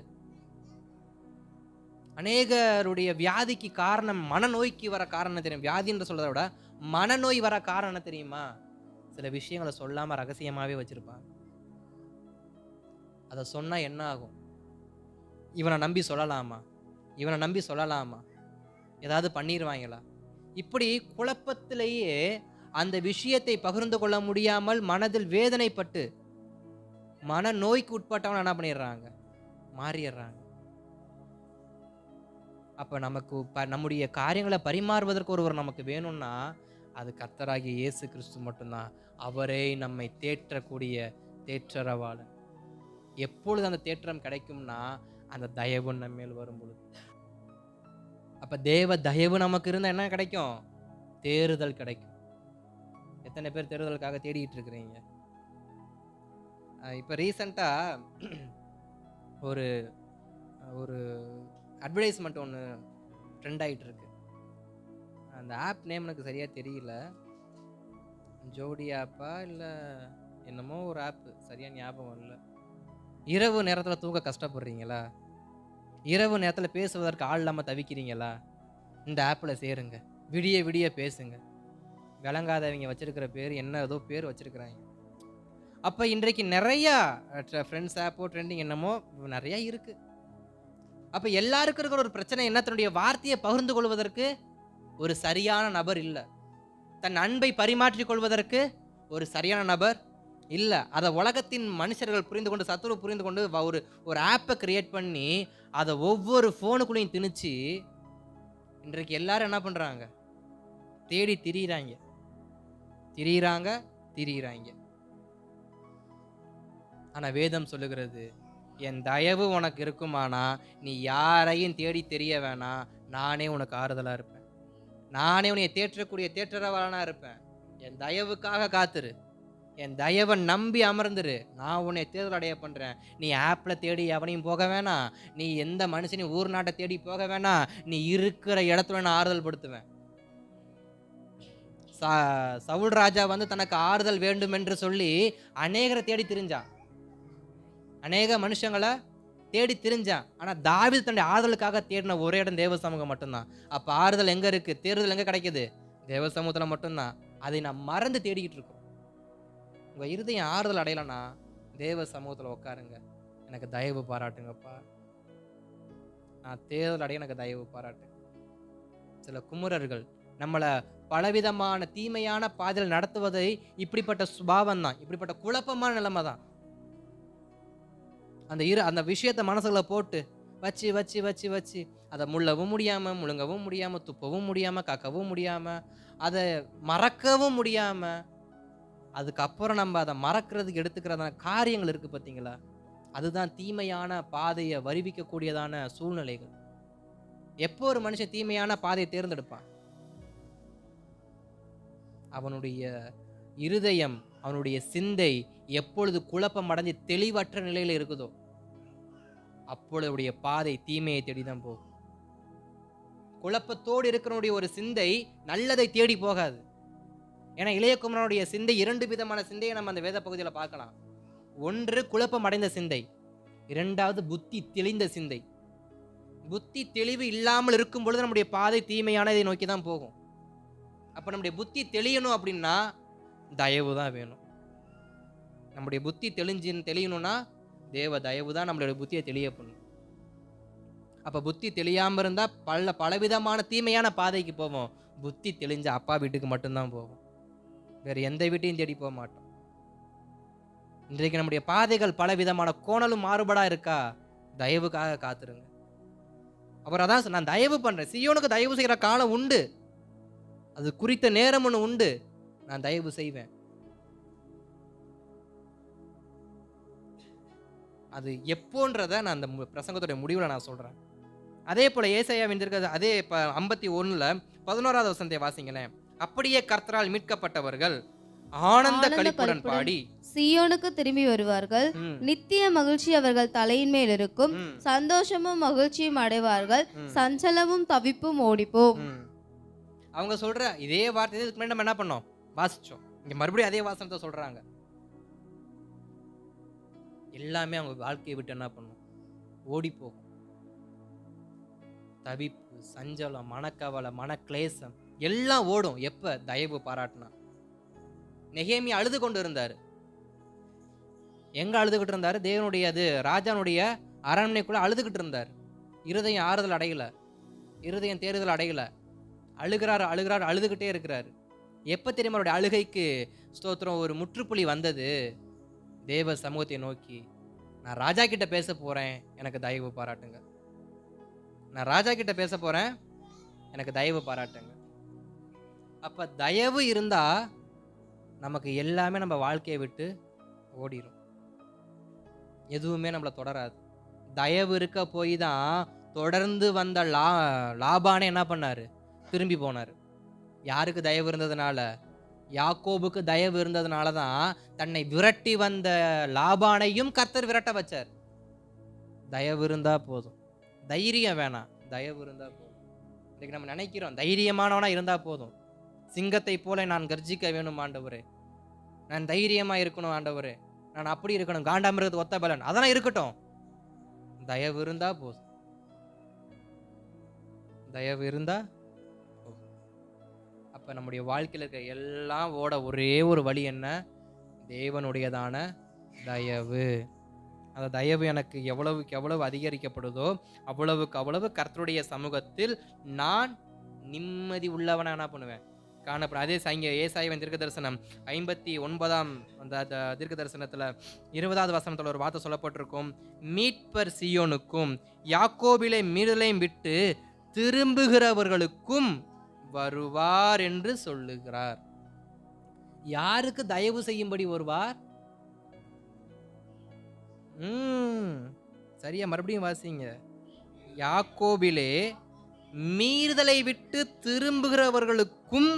அநேகருடைய வியாதிக்கு காரணம், மனநோய்க்கு வர காரணம் தெரியும். வியாதி என்று சொல்றதை விட மனநோய் வர காரணம் தெரியுமா? சில விஷயங்களை சொல்லாம ரகசியமாவே வச்சிருப்பாங்க. அதை சொன்னா என்ன ஆகும்? இவனை நம்பி சொல்லலாமா? ஏதாவது பண்ணிடுவாங்களா? இப்படி குழப்பத்திலேயே அந்த விஷயத்தை பகிர்ந்து கொள்ள முடியாமல் மனதில் வேதனைப்பட்டு மனநோய்க்கு உட்பட்டவன் என்ன பண்ணிடுறாங்க? மாறிடுறாங்க. அப்ப நமக்கு நம்முடைய காரியங்களை பரிமாறுவதற்கு ஒருவர் நமக்கு வேணும்னா அது கர்த்தராகிய இயேசு கிறிஸ்து மட்டும்தான். அவரே நம்மை தேற்றக்கூடிய தேற்றரவாளன். எப்பொழுது அந்த தேற்றம் கிடைக்கும்னா அந்த தயவு நம்ம மேல் வரும் பொழுது. அப்ப தேவ தயவு நமக்கு இருந்தா என்ன கிடைக்கும்? தேறுதல் கிடைக்கும். எத்தனை பேர் தேறுதலுக்காக தேடிட்டு இருக்கிறீங்க? இப்ப ரீசெண்டா ஒரு ஒரு அட்வர்டைஸ்மெண்ட் ஒன்று ட்ரெண்ட் ஆகிட்டு இருக்கு. அந்த ஆப் நேம் எனக்கு சரியாக தெரியல, ஜோடி ஆப்பா இல்லை என்னமோ ஒரு ஆப்பு, சரியாக ஞாபகம் இல்லை. இரவு நேரத்தில் தூங்க கஷ்டப்படுறீங்களா? இரவு நேரத்தில் பேசுவதற்கு ஆள் இல்லாமல் தவிக்கிறீங்களா? இந்த ஆப்பில் சேருங்க, விடிய விடிய பேசுங்க. விளங்காதவங்க வச்சிருக்கிற பேர் என்ன ஏதோ பேர் வச்சிருக்கிறாங்க. அப்போ இன்றைக்கு நிறையா ஃப்ரெண்ட்ஸ் ஆப்போ ட்ரெண்டிங் என்னமோ நிறையா இருக்குது. அப்ப எல்லாருக்கும் இருக்கிற ஒரு பிரச்சனை என்ன? தன்னுடைய வார்த்தையை பகிர்ந்து கொள்வதற்கு ஒரு சரியான நபர் இல்லை. தன் அன்பை பரிமாற்றிக் கொள்வதற்கு ஒரு சரியான நபர் இல்லை. அதை உலகத்தின் மனுஷர்கள் புரிந்து கொண்டு, சத்துரு புரிந்து கொண்டு ஒரு ஆப்பை கிரியேட் பண்ணி அதை ஒவ்வொரு ஃபோனுக்குள்ளேயும் திணிச்சு இன்றைக்கு எல்லாரும் என்ன பண்றாங்க? தேடி திரியிறாங்க. ஆனா வேதம் சொல்லுகிறது, என் தயவு உனக்கு இருக்குமானா நீ யாரையும் தேடி தெரிய வேணாம், நானே உனக்கு ஆறுதலா இருப்பேன், நானே உன்னை தேற்றக்கூடிய தேற்றரவாளனா இருப்பேன். என் தயவுக்காக காத்துரு, என் தயவை நம்பி அமர்ந்துரு, நான் உன்னை தேர்தல் அடைய பண்றேன். நீ ஆப்ல தேடி எவனையும் போக வேணாம், நீ எந்த மனுஷனையும் ஊர் நாட்டை தேடி போக வேணாம், நீ இருக்கிற இடத்துல நான் ஆறுதல் படுத்துவேன். சவுல் ராஜா தனக்கு ஆறுதல் வேண்டும் என்று சொல்லி அநேகரை தேடி திரிஞ்சான், அநேக மனுஷங்களை தேடி திரிஞ்சான். ஆனா தாவீது தன்னுடைய ஆறுதலுக்காக தேடின ஒரே இடம் தேவ சமூகம் மட்டும்தான். அப்ப ஆறுதல் எங்க இருக்கு? தேறுதல் எங்க கிடைக்குது? தேவ சமூகத்துல மட்டும்தான். அதை நான் மறந்து தேடிக்கிட்டு இருக்கோம். உங்க இருதயம் ஆறுதல் அடையலன்னா தேவ சமூகத்துல உட்காருங்க, எனக்கு தயவு பாராட்டுங்கப்பா, நான் தேறுதல் அடைய எனக்கு தயவு பாராட்டு. சில குமுறர்கள் நம்மளை பலவிதமான தீமையான பாதையில் நடத்துவதை இப்படிப்பட்ட சுபாவம் தான், இப்படிப்பட்ட குழப்பமான நிலைமை தான். அந்த விஷயத்தை மனசுல போட்டு வச்சு வச்சு வச்சு வச்சு அதை முள்ளவும் முடியாம, முழுங்கவும் முடியாம, துப்பவும் முடியாம, கக்கவும் முடியாம, அதை மறக்கவும் முடியாம, அதுக்கப்புறம் நம்ம அதை மறக்கிறதுக்கு எடுத்துக்கிறதான காரியங்கள் இருக்கு பார்த்தீங்களா? அதுதான் தீமையான பாதையை வருவிக்கக்கூடியதான சூழ்நிலைகள். எப்போ ஒரு மனுஷன் தீமையான பாதையை தேர்ந்தெடுப்பான்? அவனுடைய இருதயம் அவனுடைய சிந்தை எப்பொழுது குழப்பம் அடைஞ்சு தெளிவற்ற நிலையில இருக்குதோ அப்பொழுதுடைய பாதை தீமையை தேடிதான் போகும். குழப்பத்தோடு இருக்கிறனுடைய ஒரு சிந்தை நல்லதை தேடி போகாது. ஏன்னா இளையகுமாரனுடைய சிந்தை 2 விதமான சிந்தையை நம்ம அந்த வேத பகுதியில் பார்க்கலாம். ஒன்று குழப்பம் அடைந்த சிந்தை, இரண்டாவது புத்தி தெளிந்த சிந்தை. புத்தி தெளிவு இல்லாமல் இருக்கும் பொழுது நம்முடைய பாதை தீமையானதை நோக்கி தான் போகும். அப்ப நம்முடைய புத்தி தெளியணும் அப்படின்னா தயவு தான் வேணும். நம்முடைய புத்தி தெளியணும்னா தேவ தயவு தான் நம்மளுடைய புத்தியை தெளிய பண்ணும். அப்ப புத்தி தெளியாம இருந்தா பலவிதமான தீமையான பாதைக்கு போவோம். புத்தி தெளிஞ்ச அப்பா வீட்டுக்கு மட்டும்தான் போவோம், வேற எந்த வீட்டையும் தேடி போக மாட்டோம். இன்றைக்கு நம்முடைய பாதைகள் பலவிதமான கோணலும் மாறுபடா இருக்கா, தயவுக்காக காத்துருங்க. அவர் அதான் நான் தயவு பண்றேன், சீயோனுக்கு தயவு செய்யற காலம் உண்டு, அது குறித்த நேரம் ஒன்று உண்டு, நான் தயவு செய்வேன். அது எப்போன்றத நான் அந்த பிரசங்கத்துடைய முடிவில் நான் சொல்றேன். அதே போல ஏசாயாவின் அதே 51:11 வசனத்தை வாசிங்களேன். அப்படியே கர்த்தரால் மீட்கப்பட்டவர்கள் ஆனந்த களிப்புடன் பாடி சீயோனுக்கு திரும்பி வருவார்கள். நித்திய மகிழ்ச்சி அவர்கள் தலையின் மேல் இருக்கும். சந்தோஷமும் மகிழ்ச்சியும் அடைவார்கள். சஞ்சலமும் தவிப்பும் ஓடிப்போம். அவங்க சொல்ற இதே வார்த்தை இதுக்கு முன்னாடி நம்ம என்ன பண்ணோம், வாசிச்சோம். இங்க மறுபடியும் அதே வாசனத்தை சொல்றாங்க. எல்லாமே அவங்க வாழ்க்கையை விட்டு என்ன பண்ணும், ஓடி போகும். தவிப்பு, சஞ்சலம், மனக்கவலை, மனக்லேசம் எல்லாம் ஓடும். எப்ப தயவு பாராட்டினா. நெகேமியா அழுது கொண்டு இருந்தாரு. எங்க அழுதுகிட்டு இருந்தாரு? தேவனுடைய ராஜானுடைய அரண்மனைக்குள்ள அழுதுகிட்டு இருந்தார். இருதயம் ஆறுதல் அடையல, இருதயம் தேறுதல் அடையல. அழுகிறாரு அழுதுகிட்டே இருக்கிறாரு. எப்ப தெரியுமா அவருடைய அழுகைக்கு ஸ்தோத்திரம் ஒரு முற்றுப்புள்ளி வந்தது? தேவ சமூகத்தை நோக்கி, நான் ராஜா கிட்ட பேச போறேன், எனக்கு தயவு பாராட்டுங்க. நான் ராஜா கிட்ட பேச போறேன், எனக்கு தயவு பாராட்டுங்க. அப்ப தயவு இருந்தா நமக்கு எல்லாமே நம்ம வாழ்க்கையை விட்டு ஓடிடும், எதுவுமே நம்மளை தொடராது. தயவு இருக்க போய் தான் தொடர்ந்து வந்த லாபானே என்ன பண்ணாரு, திரும்பி போனாரு. யாருக்கு தயவு இருந்ததுனால? யாக்கோபுக்கு தயவு இருந்ததுனால தான் தன்னை விரட்டி வந்த லாபானையும் கர்த்தர் விரட்ட வச்சார். தயவு இருந்தா போதும், தைரியம் வேணாம், தயவு இருந்தா போதும். இன்னைக்கு நம்ம நினைக்கிறோம் தைரியமானவனா இருந்தா போதும். சிங்கத்தை போல நான் கர்ஜிக்க வேணும் ஆண்டவரே, நான் தைரியமா இருக்கணும் ஆண்டவரே, நான் அப்படி இருக்கணும், காண்டாமிருகத்துக்கு ஒத்த பலன், அதெல்லாம் இருக்கட்டும், தயவு இருந்தா போதும். தயவு இருந்தா அப்ப நம்முடைய வாழ்க்கையில் இருக்க எல்லாம் ஓட ஒரே ஒரு வழி என்ன? தேவனுடையதான தயவு. அந்த தயவு எனக்கு எவ்வளவுக்கு எவ்வளவு அதிகரிக்கப்படுதோ அவ்வளவுக்கு அவ்வளவு கர்த்தருடைய சமூகத்தில் நான் நிம்மதி உள்ளவனா என்ன பண்ணுவேன், காணப்படும். அதே ஏசாயாவின் தீர்க்க தரிசனம் 59 அந்த தீர்க்க தரிசனத்துல 20வது வசனத்துல ஒரு வார்த்தை சொல்லப்பட்டிருக்கும். மீட்பர் சீயோனுக்கும் யாக்கோபிலே மீறுதலையும் விட்டு திரும்புகிறவர்களுக்கும் வருவார் என்று சொல்லுகிறார். யாருக்கு தயவு செய்யும்படி வருவார்? சரியா, மறுபடியும் வாசிங்க. யாக்கோபிலே மீறுதலை விட்டு திரும்புகிறவர்களுக்கும்.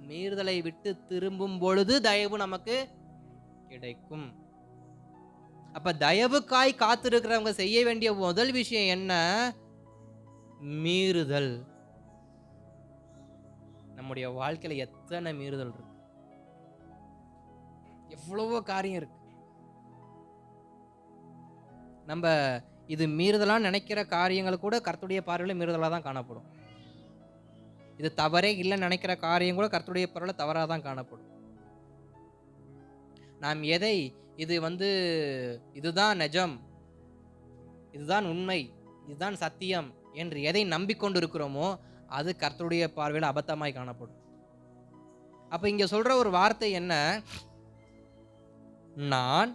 மீறுதலை விட்டு திரும்பும் பொழுது தயவு நமக்கு கிடைக்கும். அப்ப தயவுக்காய் காத்திருக்கிறவங்க செய்ய வேண்டிய முதல் விஷயம் என்ன? மீறுதல். நம்முடைய வாழ்க்கையில எத்தனை மீறுதல் இருக்கு, எவ்வளவோ காரியம் இருக்கு. நம்ம இது மீறுதலா நினைக்கிற காரியங்கள் கூட கர்த்தருடைய பார்வையில மீறுதலா தான் காணப்படும். இது தவறே இல்லைன்னு நினைக்கிற காரியம் கூட கர்த்தருடைய பார்வையில தவறா தான் காணப்படும். நாம் எதை இதுதான் நிஜம், இதுதான் உண்மை, இதுதான் சத்தியம் என்று எதை நம்பிக்கொண்டு இருக்கிறோமோ அது கர்த்தருடைய பார்வையில் அபத்தமாய் காணப்படும். அப்ப இங்க சொல்ற ஒரு வார்த்தை என்ன? நான்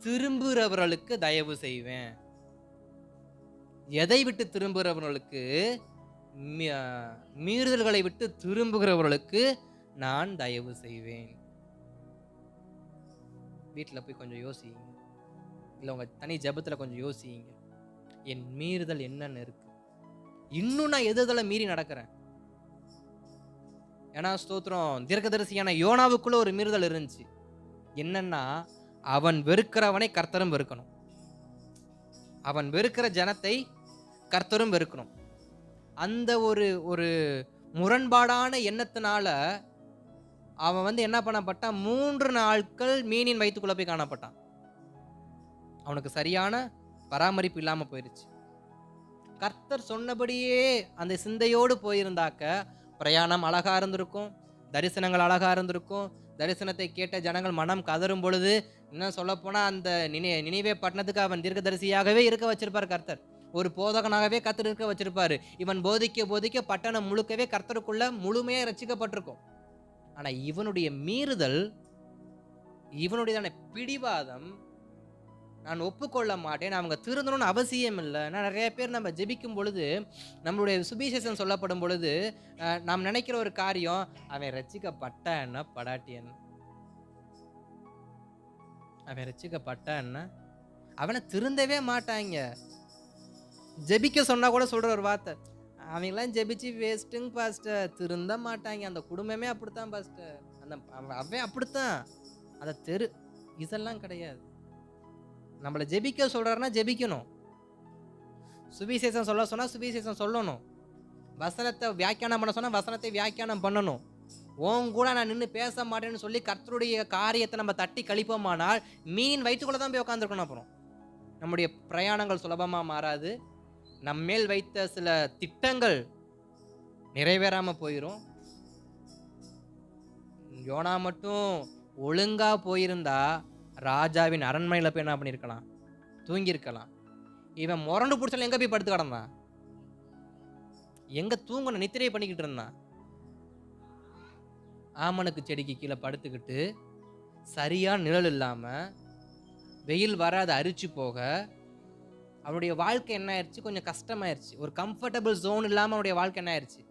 திரும்புகிறவர்களுக்கு தயவு செய்வேன். எதை விட்டு திரும்புகிறவர்களுக்கு? மீறுதல்களை விட்டு திரும்புகிறவர்களுக்கு நான் தயவு செய்வேன். வீட்டில் போய் கொஞ்சம் யோசிங்க, இல்லை உங்க தனி ஜபத்துல கொஞ்சம் யோசிங்க. என் மீறுதல் என்னன்னு இருக்கு? இன்னும் நான் எதுல மீறி நடக்கிறேன்? ஏன்னா ஸ்தோத்திரம், தீர்க்கதரிசியான யோனாவுக்குள்ள ஒரு மீறுதல் இருந்துச்சு. என்னன்னா, அவன் வெறுக்கிறவனை கர்த்தரும் வெறுக்கணும். அவன் வெறுக்கிற ஜனத்தை கர்த்தரும் வெறுக்கணும். அந்த ஒரு ஒரு முரண்பாடான எண்ணத்தினால அவன் என்ன பண்ணப்பட்டான், 3 நாட்கள் மீனின் வயிற்றுக்குள்ள போய் காணப்பட்டான். அவனுக்கு சரியான பராமரிப்பு இல்லாம போயிருச்சு. கர்த்தர் சொன்னபடியே அந்த சிந்தையோடு போயிருந்தாக்க பிரயாணம் அழகா இருந்திருக்கும், தரிசனங்கள் அழகா இருந்திருக்கும். தரிசனத்தை கேட்ட ஜனங்கள் மனம் கதறும் பொழுது, இன்னும் சொல்லப்போனா அந்த நினிவே பட்டணத்துக்கு அவன் தீர்க்கதரிசியாகவே இருக்க வச்சிருப்பார் கர்த்தர். ஒரு போதகனாகவே கர்த்தர் இருக்க வச்சிருப்பாரு. இவன் போதிக்க போதிக்க பட்டணம் முழுக்கவே கர்த்தருக்குள்ள முழுமையா ரட்சிக்கப்பட்டிருக்கும். ஆனா இவனுடைய மீறுதல், இவனுடையதான பிடிவாதம், நான் ஒப்புக்கொள்ள மாட்டேன், அவங்க திருந்தணும்னு அவசியம் இல்லை. நான் நிறைய பேர் நம்ம ஜெபிக்கும் பொழுது, நம்மளுடைய சுவிசேஷம் சொல்லப்படும் பொழுது நாம் நினைக்கிற ஒரு காரியம், அவன் ரட்சிக்கப்பட்ட என்ன படாட்டி என்ன, அவன் ரட்சிக்கப்பட்ட என்ன, அவனை திருந்தவே மாட்டாங்க. ஜெபிக்க சொன்னா கூட சொல்ற ஒரு வார்த்தை, அவங்களாம் ஜெபிச்சு வேஸ்ட்டுங்க பாஸ்டர், திருந்த மாட்டாங்க, அந்த குடும்பமே அப்படித்தான் பாஸ்டர், அந்த அவன் அப்படித்தான், அந்த தெரு. இதெல்லாம் கிடையாது. நம்மளை ஜெபிக்க சொல்றாருன்னா ஜெபிக்கணும். சுவிசேஷம் சொல்ல சொன்னா சுவிசேஷம் சொல்லணும். வசனத்தை வியாக்கியானம் பண்ண சொன்னா வசனத்தை வியாக்கியானம் பண்ணணும். உன் கூட நான் நின்று பேச மாட்டேன்னு சொல்லி கர்த்தருடைய காரியத்தை நம்ம தட்டி கழிப்போமானால் மீன் வயிற்றுக்குள்ள தான் போய் உட்காந்துருக்கணும். அப்புறம் நம்முடைய பிரயாணங்கள் சுலபமா மாறாது. நம்மேல் வைத்த சில திட்டங்கள் நிறைவேறாம போயிடும். யோனா மட்டும் ஒழுங்கா போயிருந்தா ராஜாவின் அரண்மனையில போய் என்ன பண்ணிருக்கலாம், தூங்கி இருக்கலாம். இவன் முரண்டு பிடிச்சாலும் எங்க போய் படுத்து கிடந்தான், எங்க தூங்கணும், நித்திரை பண்ணிக்கிட்டு இருந்தான். ஆமணக்கு செடிக்கு கீழே படுத்துக்கிட்டு சரியான நிழல் இல்லாம வெயில் வராத அரிச்சு போக அவனுடைய வாழ்க்கை என்ன ஆயிடுச்சு, கொஞ்சம் கஷ்டமாயிருச்சு. ஒரு கம்ஃபர்டபுள் ஜோன் இல்லாம அவனுடைய வாழ்க்கை என்ன ஆயிடுச்சு.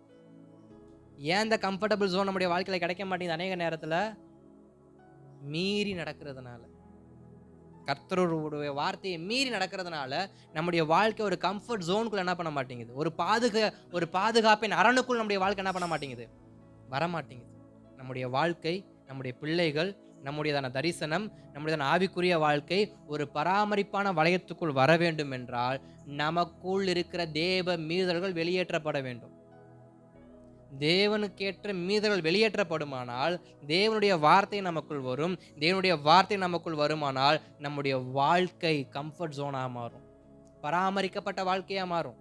ஏன் இந்த கம்ஃபர்டபுள் ஜோன் நம்முடைய வாழ்க்கையில கிடைக்க மாட்டேங்குது? அநேக நேரத்துல மீறி நடக்கிறதுனால, கர்த்தருடைய வார்த்தையை மீறி நடக்கிறதுனால நம்முடைய வாழ்க்கை ஒரு கம்ஃபர்ட் ஜோனுக்குள்ள என்ன பண்ண மாட்டேங்குது, ஒரு பாதுகாப்பின் அரணுக்குள் நம்முடைய வாழ்க்கை என்ன பண்ண மாட்டேங்குது, வர மாட்டேங்குது. நம்முடைய வாழ்க்கை, நம்முடைய பிள்ளைகள், நம்முடையதான தரிசனம், நம்முடையதான ஆவிக்குரிய வாழ்க்கை ஒரு பராமரிப்பான வளையத்துக்குள் வர வேண்டும் என்றால் நமக்குள் இருக்கிற தேவ மீறல்கள் வெளியேற்றப்பட வேண்டும். தேவனுக்கேற்ற மீறல்கள் வெளியேற்றப்படுமானால் தேவனுடைய வார்த்தை நமக்குள் வரும். தேவனுடைய வார்த்தை நமக்குள் வருமானால் நம்முடைய வாழ்க்கை கம்ஃபர்ட் ஜோனா மாறும், பராமரிக்கப்பட்ட வாழ்க்கையா மாறும்.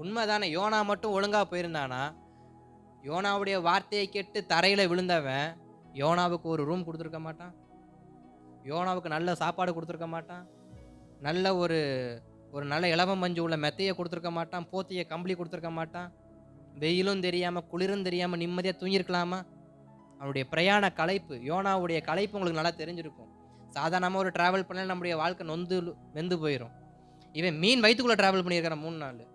உண்மைதானே? யோனா மட்டும் ஒழுங்கா போயிருந்தானா, யோனாவுடைய வார்த்தையை கேட்டு தரையில விழுந்தவன் யோனாவுக்கு ஒரு ரூம் கொடுத்துருக்க மாட்டான், யோனாவுக்கு நல்ல சாப்பாடு கொடுத்துருக்க மாட்டான், நல்ல ஒரு நல்ல இலவம் மஞ்சு உள்ள மெத்தையை கொடுத்துருக்க மாட்டான், போத்திய கம்பளி கொடுத்துருக்க மாட்டான், வெயிலும் தெரியாம குளிரும் தெரியாம நிம்மதியா தூங்கியிருக்கலாமா? அவனுடைய பிரயாண களைப்பு, யோனாவுடைய களைப்பு உங்களுக்கு நல்லா தெரிஞ்சிருக்கும். சாதாரணமாக ஒரு டிராவல் பண்ண நம்முடைய வாழ்க்கை வெந்து போயிடும். இவன் மீன் வயிற்றுக்குள்ள டிராவல் பண்ணியிருக்கிறான் 3 நாள்.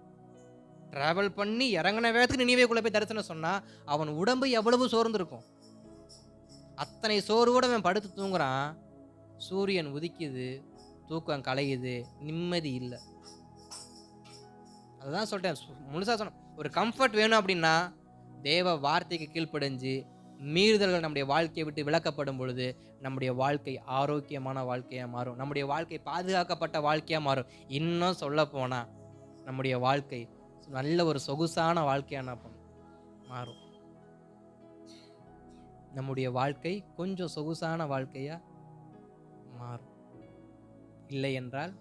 டிராவல் பண்ணி இறங்கின வேகத்துக்கு நினிவேக்குள்ள போய் தரிசனம் சொன்னா அவன் உடம்பு எவ்வளவு சோர்ந்திருக்கும். அத்தனை சோர்வோட அவன் படுத்து தூங்குறான். சூரியன் உதிக்குது, தூக்கம் கலையுது, நிம்மதி இல்லை. அதுதான் சொல்லிட்டேன், முழுசா சொன்ன ஒரு கம்ஃபர்ட் வேணும் அப்படின்னா தேவ வார்த்தைக்கு கீழ்ப்படிஞ்சு மீறுதல்கள் நம்முடைய வாழ்க்கையை விட்டு விலக்கப்படும் பொழுது நம்முடைய வாழ்க்கை ஆரோக்கியமான வாழ்க்கையாக மாறும், நம்முடைய வாழ்க்கை பாதுகாக்கப்பட்ட வாழ்க்கையாக மாறும். இன்னும் சொல்ல போனா நம்முடைய வாழ்க்கை நல்ல ஒரு சொகுசான வாழ்க்கையான மாறும். நம்முடைய வாழ்க்கை கொஞ்சம் சொகுசான வாழ்க்கையா மாறும். இல்லை என்றால்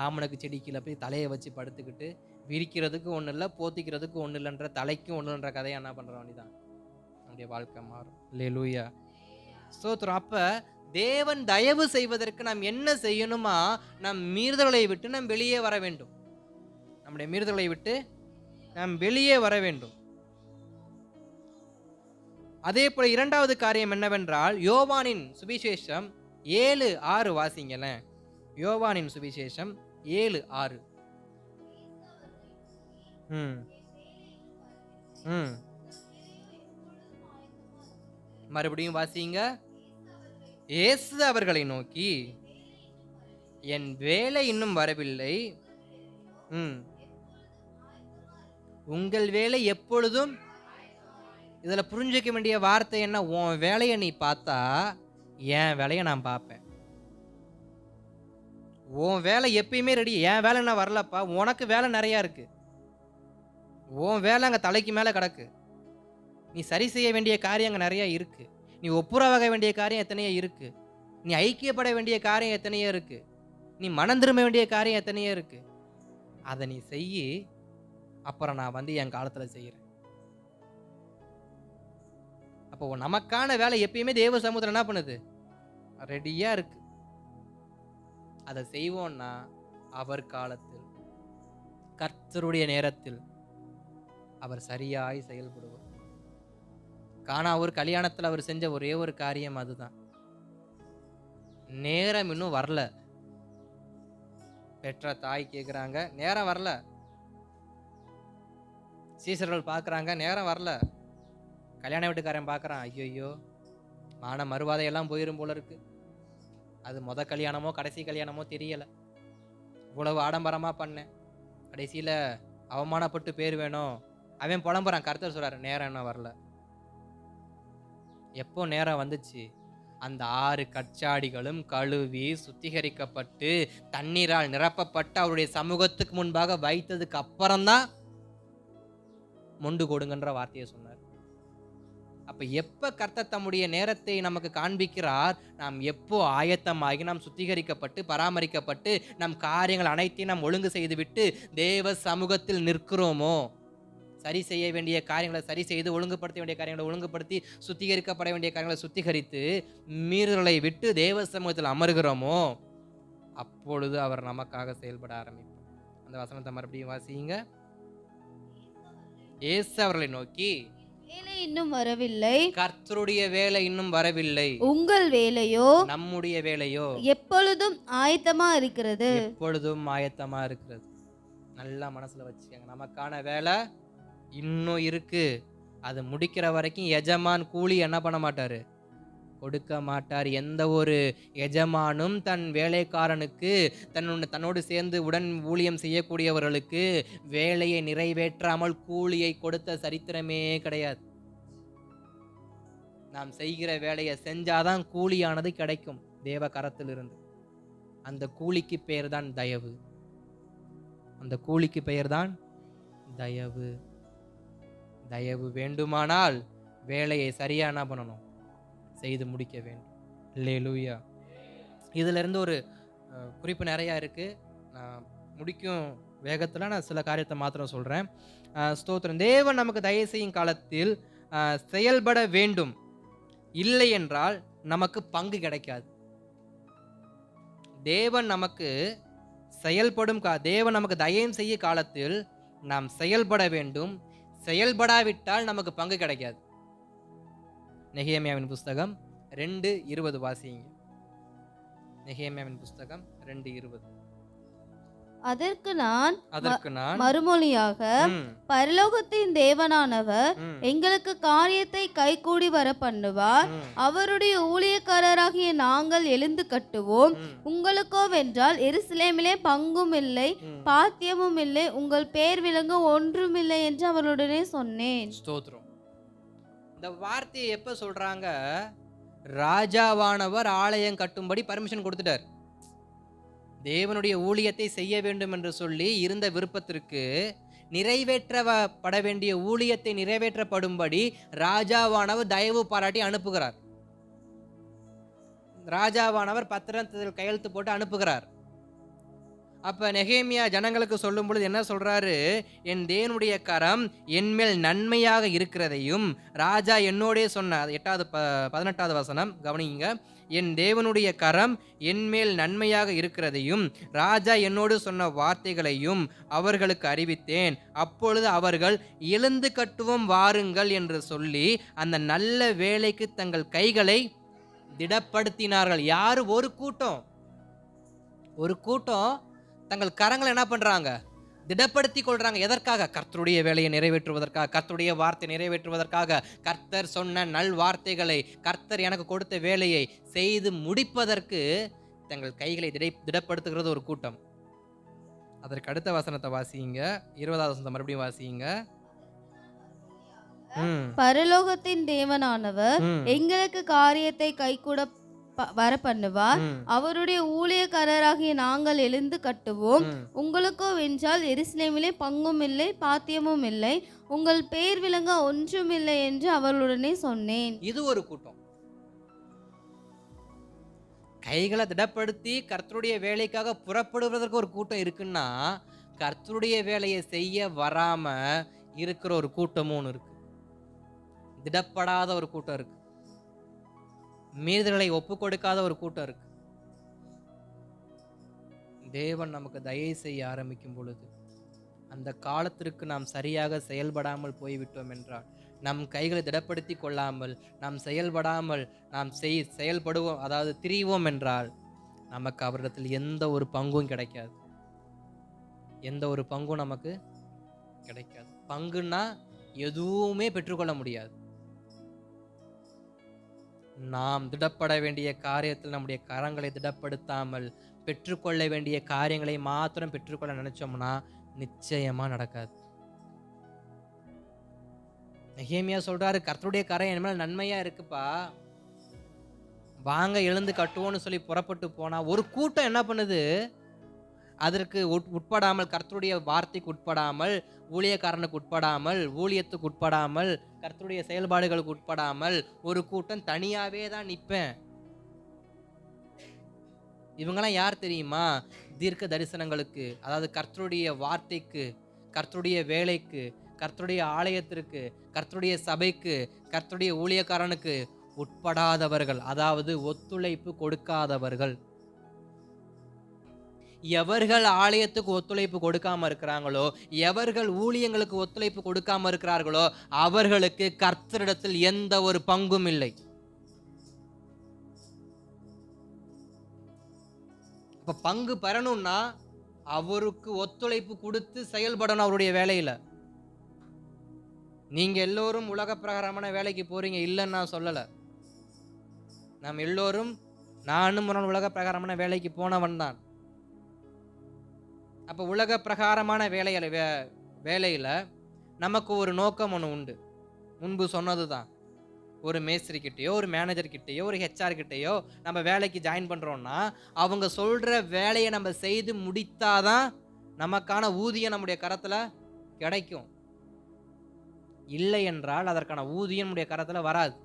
ஆமணக்கு செடி கீழே போய் தலையை வச்சு படுத்துக்கிட்டு விரிக்கிறதுக்கு ஒன்றும் இல்லை, போத்திக்கிறதுக்கு ஒன்றும் இல்லைன்ற, தலைக்கும் ஒன்றும் இல்லைன்ற கதையை என்ன பண்ணுறோம், நீதான் நம்முடைய வாழ்க்கை மாறும். அல்லேலூயா, ஸ்தோத்திரம். அப்போ தேவன் தயவு செய்வதற்கு நாம் என்ன செய்யணுமா, நம் மீறுதல்களை விட்டு நாம் வெளியே வர வேண்டும். நம்முடைய மீறுதல்களை விட்டு நாம் வெளியே வர வேண்டும். அதே போல 2வது காரியம் என்னவென்றால், யோவானின் சுவிசேஷம் 7:6 வாசிங்களேன். யோவானின் சுவிசேஷம் 7:6. மறுபடியும் வாசிங்க. இயேசு அவர்களை நோக்கி, என் வேலை இன்னும் வரவில்லை, உங்கள் வேலை எப்பொழுதும் இதில் புரிஞ்சிக்க வேண்டிய வார்த்தை என்ன? உன் வேலையை நீ பார்த்தா என் வேலையை நான் பார்ப்பேன். உன் வேலை எப்பயுமே ரெடி. என் வேலை நான் வரலப்பா, உனக்கு வேலை நிறையா இருக்கு. உன் வேலை அங்கே தலைக்கு மேலே கிடக்கு. நீ சரி செய்ய வேண்டிய காரியம் அங்கே நிறையா இருக்கு. நீ ஒப்புரவாக வேண்டிய காரியம் எத்தனையோ இருக்கு. நீ ஐக்கியப்பட வேண்டிய காரியம் எத்தனையோ இருக்கு. நீ மனம் திரும்ப வேண்டிய காரியம் எத்தனையோ இருக்கு. அதை நீ செய்யி, அப்புறம் நான் வந்து என் காலத்தில் செய்கிறேன். அப்போ நமக்கான வேலை எப்பயுமே தேவ சமுத்திரம் என்ன பண்ணுது? ரெடியா இருக்கு. அதை செய்வோம்னா அவர் காலத்தில், கர்த்தருடைய நேரத்தில் அவர் சரியாய் செயல்படுவார். கானா ஒரு கல்யாணத்தில் அவர் செஞ்ச ஒரே ஒரு காரியம் அதுதான். நேரம் இன்னும் வரல. பெற்ற தாய் கேட்குறாங்க, நேரம் வரல. சீசர்கள் பார்க்குறாங்க, நேரம் வரல. கல்யாண வீட்டுக்காரன் பார்க்குறான், ஐயோ மான மறுவாதையெல்லாம் போயிரும் போல இருக்கு. அது முத கல்யாணமோ கடைசி கல்யாணமோ தெரியலை. இவ்வளவு ஆடம்பரமாக பண்ணேன், கடைசியில் அவமானப்பட்டு பேர் வேணும். அவன் புலம்புறான். கர்த்தர் சொல்கிறார், நேரம் என்ன வரல. எப்போ நேரம் வந்துச்சு? அந்த 6 கற்சாடிகளும் கழுவி சுத்திகரிக்கப்பட்டு தண்ணீரால் நிரப்பப்பட்டு அவருடைய சமூகத்துக்கு முன்பாக வைத்ததுக்கு அப்புறம்தான் மொண்டு கொடுங்கன்ற வார்த்தையை சொன்னார். அப்ப எப்ப கர்த்தர் தம்முடைய நேரத்தை நமக்கு காண்பிக்கிறார்? நாம் எப்போ ஆயத்தமாகி நாம் சுத்திகரிக்கப்பட்டு பராமரிக்கப்பட்டு நம் காரியங்கள் அனைத்தையும் நாம் ஒழுங்கு செய்துவிட்டு தேவ சமூகத்தில் நிற்கிறோமோ, சரி செய்ய வேண்டிய காரியங்களை சரி செய்து, ஒழுங்குபடுத்த வேண்டிய காரியங்களை ஒழுங்குபடுத்தி, சுத்திகரிக்கப்பட வேண்டிய காரியங்களை சுத்திகரித்து, மீறுதலை விட்டு தேவ சமூகத்தில் அமர்கிறோமோ, அப்பொழுது அவர் நமக்காக செயல்பட ஆரம்பிப்பார். அந்த வசனத்தை மறுபடியும் வாசிங்க. இயேசு அவர்களை நோக்கி, வேலை இன்னும் வரவில்லை, கர்த்தருடைய வேலை இன்னும் வரவில்லை, உங்கள் வேலையோ, நம்முடைய வேலையோ எப்பொழுதும் ஆயத்தமா இருக்கிறது. எப்பொழுதும் ஆயத்தமா இருக்கிறது. நல்லா மனசுல வச்சுக்கோங்க, நமக்கான வேலை இன்னும் இருக்கு. அது முடிக்கிற வரைக்கும் எஜமான் கூலி என்ன பண்ண மாட்டாரு? கொடுக்க மாட்டார். எந்த ஒரு எஜமானும் தன் வேலைக்காரனுக்கு, தன்னோடு சேர்ந்து உடன் ஊழியம் செய்யக்கூடியவர்களுக்கு வேலையை நிறைவேற்றாமல் கூலியை கொடுத்த சரித்திரமே கிடையாது. நாம் செய்கிற வேலையை செஞ்சாதான் கூலியானது கிடைக்கும் தேவ கரத்திலிருந்து. அந்த கூலிக்கு பெயர் தான் தயவு. அந்த கூலிக்கு பெயர் தான் தயவு. தயவு வேண்டுமானால் வேலையை சரியா என்ன பண்ணணும்? செய்து முடிக்க வேண்டும். அல்லேலூயா. இதுல இருந்து ஒரு குறிப்பு நிறையா இருக்கு. நான் முடிக்கும் வேகத்துல நான் சில காரியத்தை மாத்திரம் சொல்றேன். ஸ்தோத்திரம். தேவன் நமக்கு தயவு செய்யும் காலத்தில் செயல்பட வேண்டும். இல்லை என்றால் நமக்கு பங்கு கிடைக்காது. தேவன் நமக்கு செயல்படும் தேவன் நமக்கு தயவு செய்ய காலத்தில் நாம் செயல்பட வேண்டும். செயல்படாவிட்டால் நமக்கு பங்கு கிடைக்காது. நெகேமியாவின் புஸ்தகம் 2:20 வாசிங்க. நெகேமியாவின் புஸ்தகம் 2:20. அதற்கு நான் மறுமொழியாக, பரலோகத்தின் தேவனானவர் எங்களுக்கு காரியத்தை கைகூடி வர பண்ணுவார். அவருடைய ஊழியக்காரராகிய நாங்கள் எழுந்து கட்டுவோம். உங்களுக்கோ வென்றால் எருசலேமிலே பங்கும் இல்லை, பாத்தியமும் இல்லை, உங்கள் பேர் விளங்க ஒன்றுமில்லை என்று அவர்களுடனே சொன்னேன். ஸ்தோத்திரம். இந்த வார்த்தையை எப்ப சொல்றாங்க? ராஜாவானவர் ஆலயம் கட்டும்படி பர்மிஷன் கொடுத்துட்டார். தேவனுடைய ஊழியத்தை செய்ய வேண்டும் என்று சொல்லி இருந்த விருப்பத்திற்கு நிறைவேற்றப்பட வேண்டிய ஊழியத்தை நிறைவேற்றப்படும்படி ராஜாவானவர் தயவு பாராட்டி அனுப்புகிறார். ராஜாவானவர் பத்திரத்தில் கையெழுத்து போட்டு அனுப்புகிறார். அப்ப நெகேமியா ஜனங்களுக்கு சொல்லும் பொழுது என்ன சொல்றாரு? என் தேவனுடைய கரம் என்மேல் நன்மையாக இருக்கிறதையும், ராஜா என்னோடே சொன்ன 18வது வசனம் கவனிங்க. என் தேவனுடைய கரம் என்மேல் நன்மையாக இருக்கிறதையும் ராஜா என்னோடு சொன்ன வார்த்தைகளையும் அவர்களுக்கு அறிவித்தேன். அப்பொழுது அவர்கள் எழுந்து கட்டுவோம் வாருங்கள் என்று சொல்லி அந்த நல்ல வேலைக்கு தங்கள் கைகளை திடப்படுத்தினார்கள். யாரு? ஒரு கூட்டம் தங்கள் கரங்களை என்ன பண்றாங்க? திடப்படுத்தி கொள்றாங்க. எதற்காக? கர்த்தருடைய வேலையை நிறைவேற்றுவதற்காக, கர்த்தருடைய வார்த்தை நிறைவேற்றுவதற்காக, கர்த்தர் சொன்ன நல் வார்த்தைகளை, கர்த்தர் எனக்கு கொடுத்த வேலையை செய்து முடிப்பதற்கு தங்கள் கைகளை திடப்படுத்துகிறது ஒரு கூட்டம். அதற்கு அடுத்த வசனத்தை வாசிங்க. 20வது வசனத்தை மறுபடியும் வாசிங்க. பரலோகத்தின் தேவனானவர் எங்களுக்கு காரியத்தை கைகூட வர பண்ணுவார். அவருடைய ஊழியக்காரராகிய நாங்கள் எழுந்து கட்டுவோம். உங்களுக்கோ வென்றால் எருசலேமிலே பங்கும் இல்லை பாத்தியமும் இல்லை, உங்கள் பேர் விளங்க ஒன்றும் இல்லை என்று அவர்களுடனே சொன்னேன். இது ஒரு கூட்டம். கைகளை திடப்படுத்தி கர்த்தருடைய வேலைக்காக புறப்படுவதற்கு ஒரு கூட்டம் இருக்குன்னா, கர்த்தருடைய வேலையை செய்ய வராம இருக்கிற ஒரு கூட்டமும் ஒன்று இருக்கு. திடப்படாத ஒரு கூட்டம் இருக்கு. மீறுதல்களை ஒப்பு கொடுக்காத ஒரு கூட்டம் இருக்கு. தேவன் நமக்கு தயை செய்ய ஆரம்பிக்கும் பொழுது, அந்த காலத்திற்கு நாம் சரியாக செயல்படாமல் போய்விட்டோம் என்றால், நம் கைகளை திடப்படுத்தி கொள்ளாமல் நாம் செயல்படாமல் நாம் செயல்படுவோம், அதாவது திரிவோம் என்றால், நமக்கு அவரிடத்தில் எந்த ஒரு பங்கும் கிடைக்காது. எந்த ஒரு பங்கும் நமக்கு கிடைக்காது. பங்குன்னா எதுவுமே பெற்றுக்கொள்ள முடியாது. நாம் திடப்பட வேண்டிய காரியத்தில் நம்முடைய கரங்களை திடப்படுத்தாமல் பெற்றுக்கொள்ள வேண்டிய காரியங்களை மாத்திரம் பெற்றுக்கொள்ள நினைச்சோம்னா நிச்சயமா நடக்காது. நெகேமியா சொல்றாரு, கர்த்தருடைய கரம் என் மேல நன்மையா இருக்குப்பா, வாங்க எழுந்து கட்டுவோன்னு சொல்லி புறப்பட்டு போனா ஒரு கூட்டம் என்ன பண்ணுது, அதற்கு உட்படாமல், கர்த்தருடைய வார்த்தைக்கு உட்படாமல், ஊழியக்காரனுக்கு உட்படாமல், ஊழியத்துக்கு உட்படாமல், கர்த்தருடைய செயல்பாடுகளுக்கு உட்படாமல் ஒரு கூட்டம் தனியாவே தான் நிற்பேன். இவங்கெல்லாம் யார் தெரியுமா? தீர்க்க தரிசனங்களுக்கு, அதாவது கர்த்தருடைய வார்த்தைக்கு, கர்த்தருடைய வேலைக்கு, கர்த்தருடைய ஆலயத்திற்கு, கர்த்தருடைய சபைக்கு, கர்த்தருடைய ஊழியக்காரனுக்கு உட்படாதவர்கள், அதாவது ஒத்துழைப்பு கொடுக்காதவர்கள். எவர்கள் ஆலயத்துக்கு ஒத்துழைப்பு கொடுக்காம இருக்கிறாங்களோ, எவர்கள் ஊழியங்களுக்கு ஒத்துழைப்பு கொடுக்காம இருக்கிறார்களோ, அவர்களுக்கு கர்த்தரிடத்தில் எந்த ஒரு பங்கும் இல்லை. இப்ப பங்கு பெறணும்னா அவருக்கு ஒத்துழைப்பு கொடுத்து செயல்படணும் அவருடைய வேலையில. நீங்க எல்லோரும் உலக பிரகாரமான வேலைக்கு போறீங்க இல்லைன்னு நான் சொல்லல. நாம் எல்லோரும், நானும் உலக பிரகாரமான வேலைக்கு போனவன் தான். அப்போ உலக பிரகாரமான வேலையில் நமக்கு ஒரு நோக்கம் ஒன்று உண்டு. முன்பு சொன்னது தான், ஒரு மேஸ்திரிக்கிட்டேயோ ஒரு மேனேஜர்கிட்டையோ ஒரு ஹெச்ஆர் கிட்டையோ நம்ம வேலைக்கு ஜாயின் பண்ணுறோன்னா, அவங்க சொல்கிற வேலையை நம்ம செய்து முடித்தாதான் நமக்கான ஊதியம் நம்முடைய கரத்தில் கிடைக்கும். இல்லை என்றால் அதற்கான ஊதியம் நம்முடைய கரத்தில் வராது.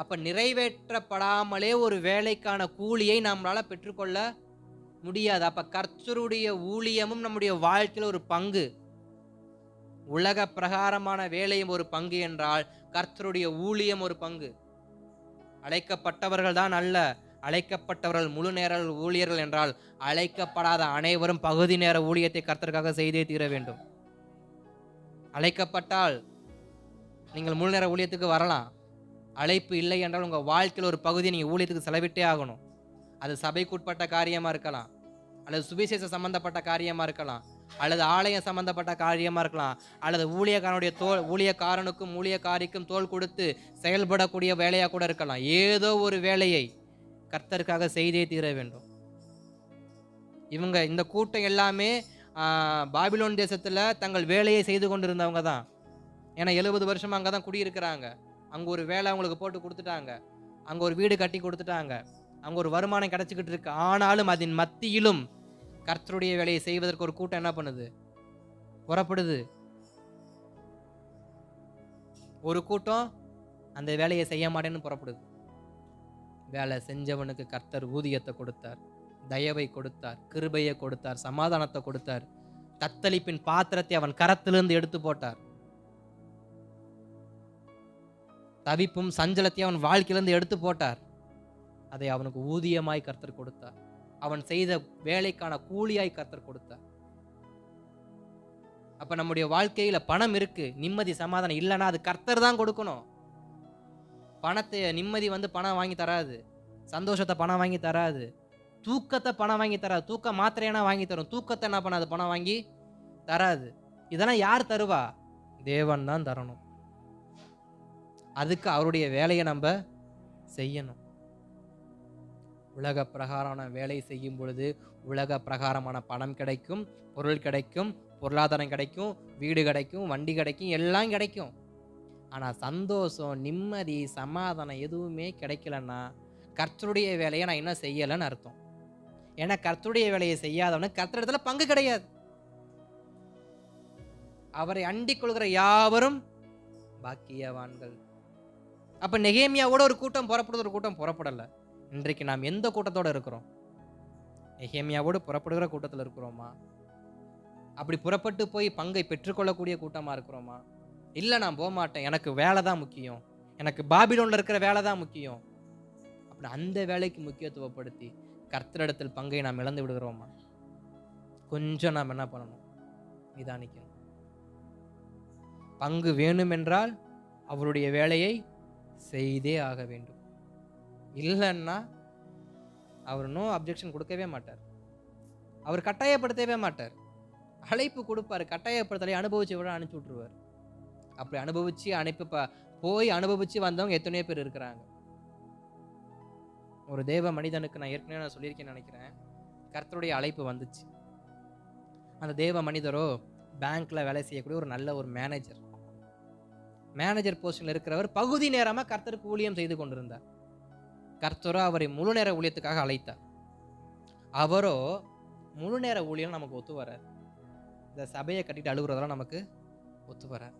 அப்போ நிறைவேற்றப்படாமலே ஒரு வேலைக்கான கூலியை நம்மளால் பெற்றுக்கொள்ள முடியாது. அப்ப கர்த்தருடைய ஊழியமும் நம்முடைய வாழ்க்கையில் ஒரு பங்கு. உலக பிரகாரமான வேலையும் ஒரு பங்கு என்றால் கர்த்தருடைய ஊழியம் ஒரு பங்கு. அழைக்கப்பட்டவர்கள் தான் அல்ல, அழைக்கப்பட்டவர்கள் முழு நேர ஊழியர்கள் என்றால் அழைக்கப்படாத அனைவரும் பகுதி நேர ஊழியத்தை கர்த்தருக்காக செய்தே தீர வேண்டும். அழைக்கப்பட்டால் நீங்கள் முழு நேர ஊழியத்துக்கு வரலாம். அழைப்பு இல்லை என்றால் உங்கள் வாழ்க்கையில் ஒரு பகுதியை நீங்கள் ஊழியத்துக்கு செலவிட்டே ஆகணும். அது சபைக்கு உட்பட்ட காரியமாக இருக்கலாம், அல்லது சுவிசேஷ சம்பந்தப்பட்ட காரியமாக இருக்கலாம், அல்லது ஆலயம் சம்பந்தப்பட்ட காரியமாக இருக்கலாம், அல்லது ஊழியக்காரனுக்கும் ஊழியக்காரிக்கும் தோள் கொடுத்து செயல்படக்கூடிய வேலையாக கூட இருக்கலாம். ஏதோ ஒரு வேலையை கர்த்தருக்காக செய்தே தீர வேண்டும். இந்த கூட்டம் எல்லாமே பாபிலோன் தேசத்தில் தங்கள் வேலையை செய்து கொண்டிருந்தவங்க தான். ஏன்னா 70 வருஷம் அங்கே தான் குடியிருக்கிறாங்க. அங்கே ஒரு வேலை அவங்களுக்கு போட்டு கொடுத்துட்டாங்க, அங்கே ஒரு வீடு கட்டி கொடுத்துட்டாங்க, அங்கே ஒரு வருமானம் கிடைச்சிக்கிட்டு இருக்கு. ஆனாலும் அதன் மத்தியிலும் கர்த்தருடைய வேலையை செய்வதற்கு ஒரு கூட்டம் என்ன பண்ணுது, புறப்படுது. ஒரு கூட்டம் அந்த வேலையை செய்ய மாட்டேன்னு புறப்படுது. வேலை செஞ்சவனுக்கு கர்த்தர் ஊதியத்தை கொடுத்தார், தயவை கொடுத்தார், கிருபையை கொடுத்தார், சமாதானத்தை கொடுத்தார். தத்தளிப்பின் பாத்திரத்தை அவன் கரத்திலிருந்து எடுத்து போட்டார். தவிப்பும் சஞ்சலத்தையும் அவன் வாழ்க்கையிலிருந்து எடுத்து போட்டார். அதை அவனுக்கு ஊதியமாய் கர்த்தர் கொடுத்தார். அவன் செய்த வேலைக்கான கூலியாய் கர்த்தர் கொடுத்தார். அப்ப நம்முடைய வாழ்க்கையில பணம் இருக்கு, நிம்மதி சமாதானம் இல்லைன்னா அது கர்த்தர் தான் கொடுக்கணும். பணத்தை, நிம்மதி பணம் வாங்கி தராது, சந்தோஷத்தை பணம் வாங்கி தராது, தூக்கத்தை பணம் வாங்கி தராது. தூக்க மாத்திரையான வாங்கி தரும், தூக்கத்தை என்ன பண்ணாது, பணம் வாங்கி தராது. இதெல்லாம் யார் தருவா? தேவன் தான் தரணும். அதுக்கு அவருடைய வேலையை நம்ம செய்யணும். உலக பிரகாரமான வேலை செய்யும் பொழுது உலக பிரகாரமான பணம் கிடைக்கும், பொருள் கிடைக்கும், பொருளாதாரம் கிடைக்கும், வீடு கிடைக்கும், வண்டி கிடைக்கும், எல்லாம் கிடைக்கும். ஆனால் சந்தோஷம், நிம்மதி, சமாதானம் எதுவுமே கிடைக்கலன்னா கர்த்தருடைய வேலையை நான் இன்னும் செய்யலைன்னு அர்த்தம். ஏன்னா கர்த்தருடைய வேலையை செய்யாதவனுக்கு கர்த்தரிடத்துல பங்கு கிடையாது. அவரை அண்டிக் கொள்கிற யாவரும் பாக்கியவான்கள். அப்ப நெகேமியாவோட ஒரு கூட்டம் புறப்படுது, ஒரு கூட்டம் புறப்படல. இன்றைக்கு நாம் எந்த கூட்டத்தோட இருக்கிறோம்? நெகேமியாவோடு புறப்படுகிற கூட்டத்தில் இருக்கிறோமா? அப்படி புறப்பட்டு போய் பங்கை பெற்றுக்கொள்ளக்கூடிய கூட்டமா இருக்கிறோமா? இல்லை, நான் போக மாட்டேன், எனக்கு வேலை தான் முக்கியம், எனக்கு பாபிலோன்ல இருக்கிற வேலை தான் முக்கியம், அப்படி அந்த வேலைக்கு முக்கியத்துவப்படுத்தி கர்த்தரிடத்தில் பங்கை நாம் இழந்து விடுகிறோமா? கொஞ்சம் நாம் என்ன பண்ணணும்? நிதானிக்கணும். பங்கு வேணும் என்றால் அவருடைய வேலையை செய்தே ஆக வேண்டும். இல்லைன்னா அவர் நோ அப்ஜெக்ஷன் கொடுக்கவே மாட்டார். அவர் கட்டாயப்படுத்தவே மாட்டார். அழைப்பு கொடுப்பாரு, கட்டாயப்படுத்தலை அனுபவிச்சு விட அனுப்பிச்சி விட்டுருவார். அப்படி அனுபவிச்சு போய் அனுபவிச்சு வந்தவங்க எத்தனையோ பேர் இருக்கிறாங்க. ஒரு தேவ மனிதனுக்கு நான் ஏற்கனவே சொல்லியிருக்கேன்னு நினைக்கிறேன், கர்த்தருடைய அழைப்பு வந்துச்சு. அந்த தேவ மனிதரோ பேங்க்ல வேலை செய்யக்கூடிய ஒரு நல்ல ஒரு மேனேஜர் போஸ்டில் இருக்கிறவர் பகுதி நேரமா கர்த்தருக்கு ஊழியம் செய்து கொண்டிருந்தார். கர்த்தரோ அவரை முழு நேர ஊழியத்துக்காக அழைத்தார். அவரோ முழு நேர ஊழியம் நமக்கு ஒத்து வராது. இந்த சபையை கட்டிட்டு அழுகுறதெல்லாம் நமக்கு ஒத்து வராது.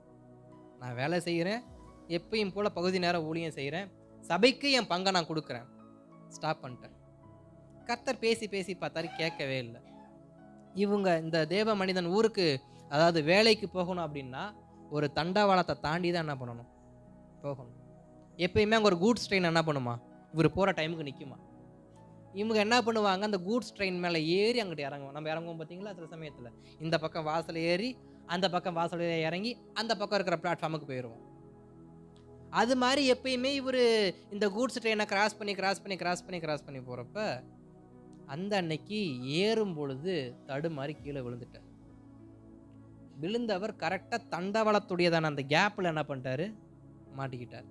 நான் வேலை செய்கிறேன், எப்பயும் போல பகுதி நேரம் ஊழியம் செய்கிறேன், சபைக்கு என் பங்கை நான் கொடுக்குறேன், ஸ்டாப் பண்ணிட்டேன். கர்த்தர் பேசி பேசி பார்த்தாரு, கேட்கவே இல்லை. இவங்க இந்த தேவ மனிதன் ஊருக்கு, அதாவது வேலைக்கு போகணும் அப்படின்னா ஒரு தண்டவாளத்தை தாண்டி தான் என்ன பண்ணணும், போகணும். எப்பயுமே அங்கே ஒரு கூட்ஸ் ட்ரெயின் என்ன பண்ணுமா, இவர் போகிற டைமுக்கு நிற்குமா. இவங்க என்ன பண்ணுவாங்க, அந்த கூட்ஸ் ட்ரெயின் மேலே ஏறி அங்கிட்டு இறங்குவோம். நம்ம இறங்குவோம் பார்த்தீங்களா, சில சமயத்தில் இந்த பக்கம் வாசல் ஏறி அந்த பக்கம் வாசல் இறங்கி அந்த பக்கம் இருக்கிற பிளாட்ஃபார்முக்கு போயிடுவோம். அது மாதிரி எப்பயுமே இவர் இந்த கூட்ஸ் ட்ரெயினை கிராஸ் பண்ணி போகிறப்ப அந்த அன்னைக்கு ஏறும் பொழுது தடுமாறி கீழே விழுந்துட்டார். விழுந்தவர் கரெக்டாக தண்டவாளத்துடையதான அந்த கேப்பில் என்ன பண்ணிட்டாரு, மாட்டிக்கிட்டார்.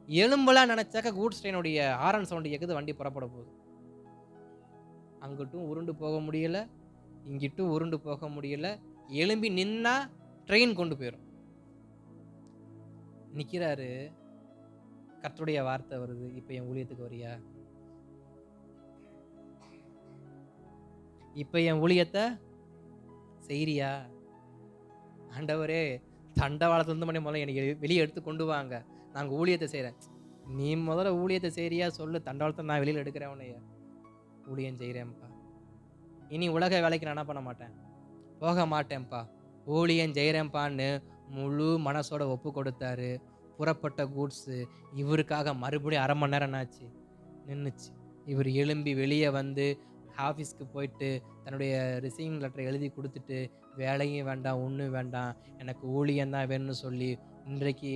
எலும்பெல்லாம் நினைச்சாக்க கூட்ஸ் ட்ரெயினுடைய ஹாரன் சவுண்ட் கேட்குது, வண்டி புறப்பட போகுது. அங்கிட்டும் உருண்டு போக முடியல, இங்கிட்டும் உருண்டு போக முடியல. எலும்பி நின்னா ட்ரெயின் கொண்டு போயிடும். நிற்கிறாரு, கர்த்தருடைய வார்த்தை வருது, இப்போ என் ஊழியத்துக்கு வரியா, இப்போ என் ஊழியத்தை செய்றியா? ஆண்டவரே, தண்டவாளத்துலேருந்து மணி முதல்ல எனக்கு வெளியே எடுத்து கொண்டு வாங்க, நாங்கள் ஊழியத்தை செய்கிறேன். நீ முதல்ல ஊழியத்தை செய்கிறியா சொல்லு, தண்டவாளத்தை நான் வெளியில் எடுக்கிறேன், உன்னைய ஊழியம் செய்கிறேன்ப்பா. இனி உலக வேலைக்கு நான் என்ன பண்ண மாட்டேன், போக மாட்டேன்ப்பா, ஊழியம் செய்கிறேன்ப்பான்னு முழு மனசோட ஒப்பு கொடுத்தாரு. புறப்பட்ட கூட்ஸு இவருக்காக மறுபடியும் 1/2 மணி நேரம் என்னாச்சு, நின்றுச்சு. இவர் எழும்பி வெளியே வந்து ஆஃபீஸ்க்கு போயிட்டு தன்னுடைய ரிசீவிங் லெட்டரை எழுதி கொடுத்துட்டு, வேலையும் வேண்டாம் ஒன்றும் வேண்டாம், எனக்கு ஊழியந்தான் வேணும்னு சொல்லி இன்றைக்கு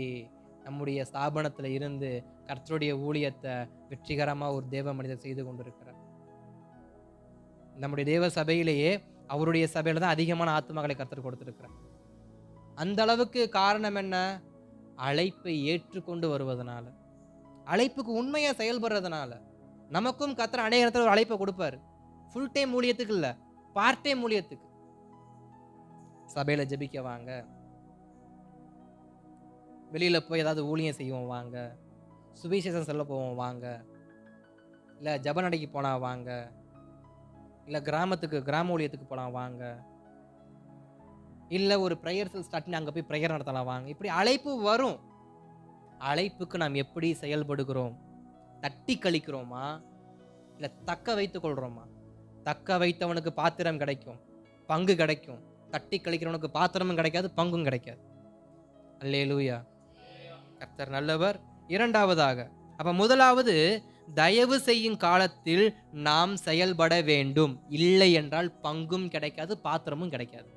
நம்முடைய ஸ்தாபனத்தில் இருந்து கர்த்தருடைய ஊழியத்தை வெற்றிகரமாக ஒரு தேவ மனிதர் செய்து கொண்டிருக்கிறார். நம்முடைய தேவ சபையிலேயே அவருடைய சபையில் தான் அதிகமான ஆத்துமகளை கர்த்தர் கொடுத்துருக்கிறார். அந்த அளவுக்கு காரணம் என்ன, அழைப்பை ஏற்றுக்கொண்டு வருவதனால, அழைப்புக்கு உண்மையாக செயல்படுறதுனால. நமக்கும் கர்த்தர் அநேக இடத்துல ஒரு அழைப்பை கொடுப்பாரு, ஃபுல் டைம் ஊழியத்துக்கு இல்லை, பார்ட் டைம் ஊழியத்துக்கு. சபையில் ஜெபிக்க வாங்க, வெளியில் போய் ஏதாவது ஊழியம் செய்வோம் வாங்க, சுவிசேஷம் சொல்ல போவோம் வாங்க, இல்லை ஜப நடைக்கு போனால் வாங்க, இல்லை கிராம ஊழியத்துக்கு போகலாம் வாங்க, இல்லை ஒரு ப்ரேயர் செல் ஸ்டார்ட் பண்ணி அங்கே போய் ப்ரேயர் நடத்தலாம் வாங்க. இப்படி அழைப்பு வரும். அழைப்புக்கு நாம் எப்படி செயல்படுகிறோம்? தட்டி கழிக்கிறோமா, இல்லை தக்க வைத்துக் கொள்கிறோமா? தக்க வைத்தவனுக்கு பாத்திரம் கிடைக்கும், பங்கு கிடைக்கும். தட்டி கழிக்கிறவனுக்கு பாத்திரமும் கிடைக்காது, பங்கும் கிடைக்காது. அல்லேலூயா, கர்த்தர் நல்லவர். இரண்டாவதாக, அப்ப முதலாவது, தயவு செய்யும் காலத்தில் நாம் செயல்பட வேண்டும், இல்லை என்றால் பங்கும் கிடைக்காது, பாத்திரமும் கிடைக்காது.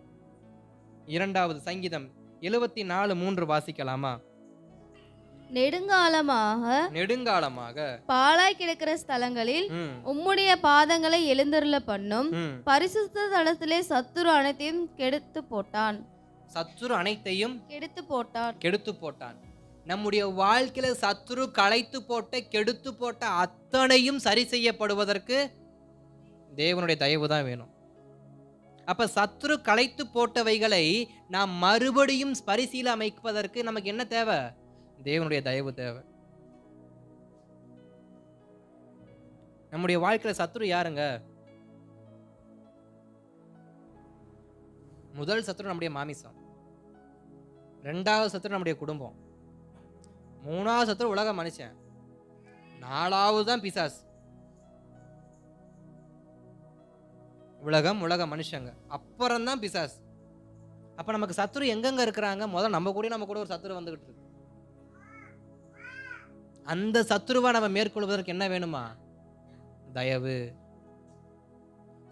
இரண்டாவது சங்கீதம் 74:3 வாசிக்கலாமா? நெடுங்காலமாக பாழாய் கிடக்கிற ஸ்தலங்களில் உம்முடைய பாதங்களை எழுந்தருள பண்ணும். பரிசுத்த தலத்திலே சத்துரு அனைத்தையும் கெடுத்து போட்டான். நம்முடைய வாழ்க்கையில சத்துரு களைத்து போட்ட, கெடுத்து போட்ட அத்தனையும் சரி செய்யப்படுவதற்கு தேவனுடைய தயவு தான் வேணும். அப்ப சத்துரு களைத்து போட்டவைகளை நாம் மறுபடியும் பரிசீல அமைப்பதற்கு நமக்கு என்ன தேவை? தேவனுடைய தயவு தேவை. நம்முடைய வாழ்க்கையில சத்துரு யாருங்க? முதல் சத்துரு நம்முடைய மாமிசம், 2வது சத்துரு நம்முடைய குடும்பம், 3வது சத்துரு உலக மனுஷன், 4வது தான் பிசாசு. உலக மனுஷங்க, அப்புறம் தான் பிசாசு. அப்ப நமக்கு சத்துரு எங்கெங்க இருக்கிறாங்க? முதல்ல நம்ம கூட ஒரு சத்துரு வந்துகிட்டு இருக்கு. அந்த சத்துருவா நம்ம மேற்கொள்வதற்கு என்ன வேணுமா? தயவு.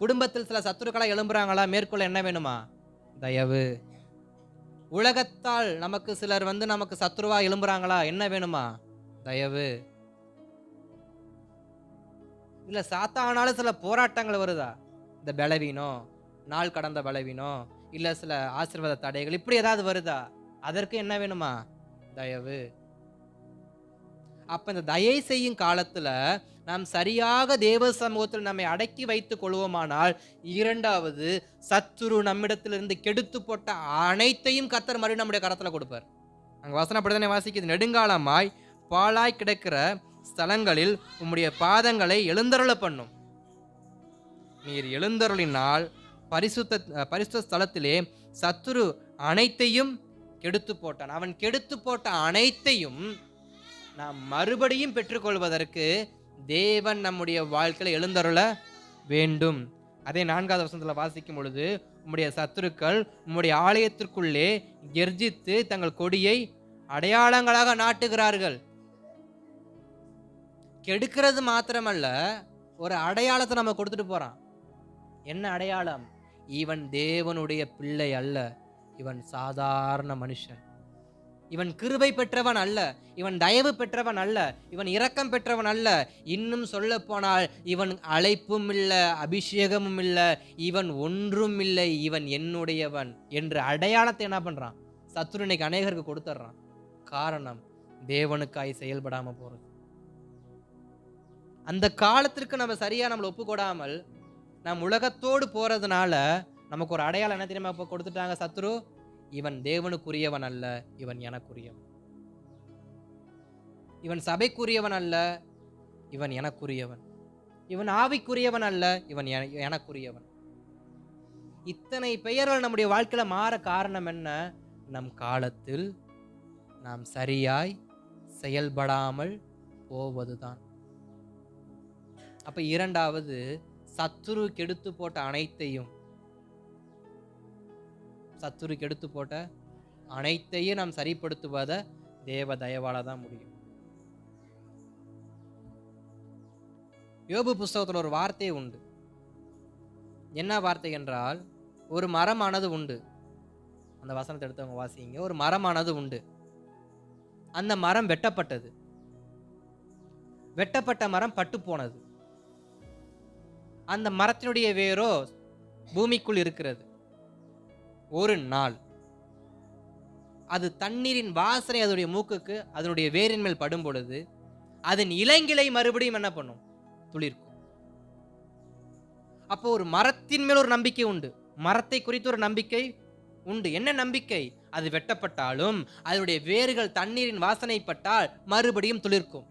குடும்பத்தில் சில சத்துருக்களா எழும்புறாங்களா? மேற்கொள்ள என்ன வேணுமா? தயவு. உலகத்தால் நமக்கு சிலர் நமக்கு சத்துருவா எழும்புறாங்களா? என்ன வேணுமா? தயவு. இல்ல சாத்தானால சில போராட்டங்கள் வருதா? இந்த பலவீனம், நாள் கடந்த பலவீனம், இல்ல சில ஆசீர்வாத தடைகள், இப்படி ஏதாவது வருதா? அதற்கு என்ன வேணுமா? தயவு. அப்ப இந்த தயை செய்யும் காலத்துல நாம் சரியாக தேவ சமூகத்தில் நம்மை அடக்கி வைத்துக் கொள்வோமானால், 2வது சத்துரு நம்மிடத்திலிருந்து கெடுத்து போட்ட அனைத்தையும் கர்த்தர் மறுபடியும் நம்முடைய கரத்துல கொடுப்பார். அங்க வசனம் அப்படித்தானே வாசிக்குது, நெடுங்காலமாய் பாழாய் கிடக்கிற ஸ்தலங்களில் உம்முடைய பாதங்களை எழுந்தருள பண்ணும். நீர் எழுந்தருளினால் பரிசுத்த ஸ்தலத்திலே சத்துரு அனைத்தையும் கெடுத்து போட்டான். அவன் கெடுத்து போட்ட அனைத்தையும் நாம் மறுபடியும் பெற்றுக்கொள்வதற்கு தேவன் நம்முடைய வாழ்க்கையில எழுந்தருள வேண்டும். அதே 4வது வசனத்துல வாசிக்கும் பொழுது, உம்முடைய சத்துருக்கள் உம்முடைய ஆலயத்திற்குள்ளே கெர்ஜித்து தங்கள் கொடியை அடையாளங்களாக நாட்டுகிறார்கள். கெடுக்கிறது மாத்திரமல்ல, ஒரு அடையாளத்தை நம்ம கொடுத்துட்டு போறான். என்ன அடையாளம்? இவன் தேவனுடைய பிள்ளை அல்ல, இவன் சாதாரண மனுஷன், இவன் கிருபை பெற்றவன் அல்ல, இவன் தயவு பெற்றவன் அல்ல, இவன் இரக்கம் பெற்றவன் அல்ல, இன்னும் சொல்ல போனால் இவன் அழைப்பும் இல்லை, அபிஷேகமும் இல்லை, இவன் ஒன்றும் இல்லை, இவன் என்னுடையவன் என்ற அடையாளத்தை என்ன பண்றான்? சத்துரு இன்னைக்கு அநேகருக்கு கொடுத்துட்றான். காரணம், தேவனுக்காய் செயல்படாம போறது. அந்த காலத்திற்கு நம்ம சரியா நம்மளை ஒப்புக்கொடாமல் நாம் உலகத்தோடு போறதுனால நமக்கு ஒரு அடையாளம் என்ன தெரியுமா இப்ப கொடுத்துட்டாங்க சத்துரு? இவன் தேவனுக்குரியவன் அல்ல, இவன் எனக்குரியவன். இவன் சபைக்குரியவன் அல்ல, இவன் எனக்குரியவன். இவன் ஆவிக்குரியவன் அல்ல, இவன் எனக்குரியவன். இத்தனை பெயர்கள் நம்முடைய வாழ்க்கையில மாற காரணம் என்ன? நம் காலத்தில் நாம் சரியாய் செயல்படாமல் போவதுதான். அப்ப 2வது, சத்துரு கெடுத்து போட்ட அனைத்தையும் நாம் சரிப்படுத்துவத தேவ தயவால தான் முடியும். யோபு புஸ்தகத்தில் ஒரு வார்த்தை உண்டு. என்ன வார்த்தை என்றால், ஒரு மரமானது உண்டு. அந்த வசனத்தை எடுத்தவங்க வாசிங்க. ஒரு மரமானது உண்டு. அந்த மரம் வெட்டப்பட்டது. வெட்டப்பட்ட மரம் பட்டு போனது. அந்த மரத்தினுடைய வேரோ பூமிக்குள் இருக்கிறது. ஒரு நாள் அது தண்ணீரின் வாசனை அதனுடைய மூக்குக்கு அதனுடைய வேரின் மேல் படும் பொழுது அதன் இளங்கிளை மறுபடியும் என்ன பண்ணும்? துளிர்க்கும். அப்போ ஒரு மரத்தின் மேல் ஒரு நம்பிக்கை உண்டு, மரத்தை குறித்து ஒரு நம்பிக்கை உண்டு. என்ன நம்பிக்கை? அது வெட்டப்பட்டாலும் அதனுடைய வேர்கள் தண்ணீரின் வாசனை பட்டால் மறுபடியும் துளிர்க்கும்.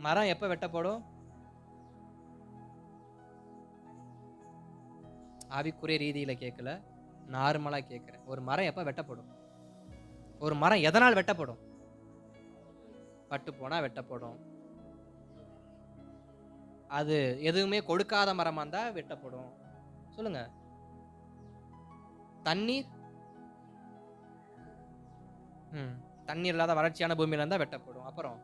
மரம் எப்ப வெட்டப்படும்? ஆவிக்குரிய ரீதியில கேட்கல, நார்மலா கேட்கிறேன். ஒரு மரம் எப்ப வெட்டப்படும்? ஒரு மரம் எதனால் வெட்டப்படும்? பட்டு போனா வெட்டப்படும். அது எதுவுமே கொடுக்காத மரமா இருந்தா வெட்டப்படும். சொல்லுங்க. தண்ணீர் தண்ணீர் இல்லாத வறட்சியான பூமியில இருந்தா வெட்டப்படும். அப்புறம்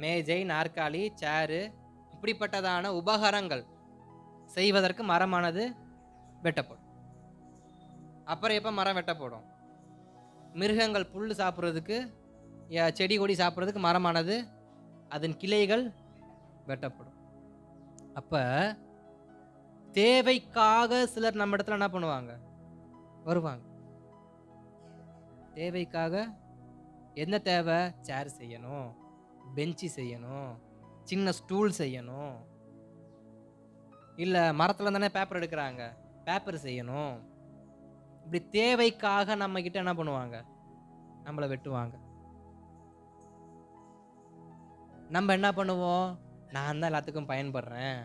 மேஜை, நாற்காலி, சேரு, இப்படிப்பட்டதான உபகரணங்கள் செய்வதற்கு மரமானது வெட்டப்படும். அப்புறம் எப்ப மரம் வெட்டப்படும்? மிருகங்கள் புல் சாப்பிட்றதுக்கு, செடி கொடி சாப்பிட்றதுக்கு மரமானது அதன் கிளைகள் வெட்டப்படும். அப்ப தேவைக்காக சிலர் நம்ம இடத்துல என்ன பண்ணுவாங்க? வருவாங்க. தேவைக்காக என்ன தேவை? சேர் செய்யணும், பெஞ்சு செய்யணும், சின்ன ஸ்டூல் செய்யணும், இல்லை மரத்தில் தானே பேப்பர் எடுக்கிறாங்க, பேப்பர் செய்யணும். இப்படி தேவைக்காக நம்ம கிட்ட என்ன பண்ணுவாங்க? நம்மளை வெட்டுவாங்க. நம்ம என்ன பண்ணுவோம்? நான் தான் எல்லாத்துக்கும் பயன்படுறேன்,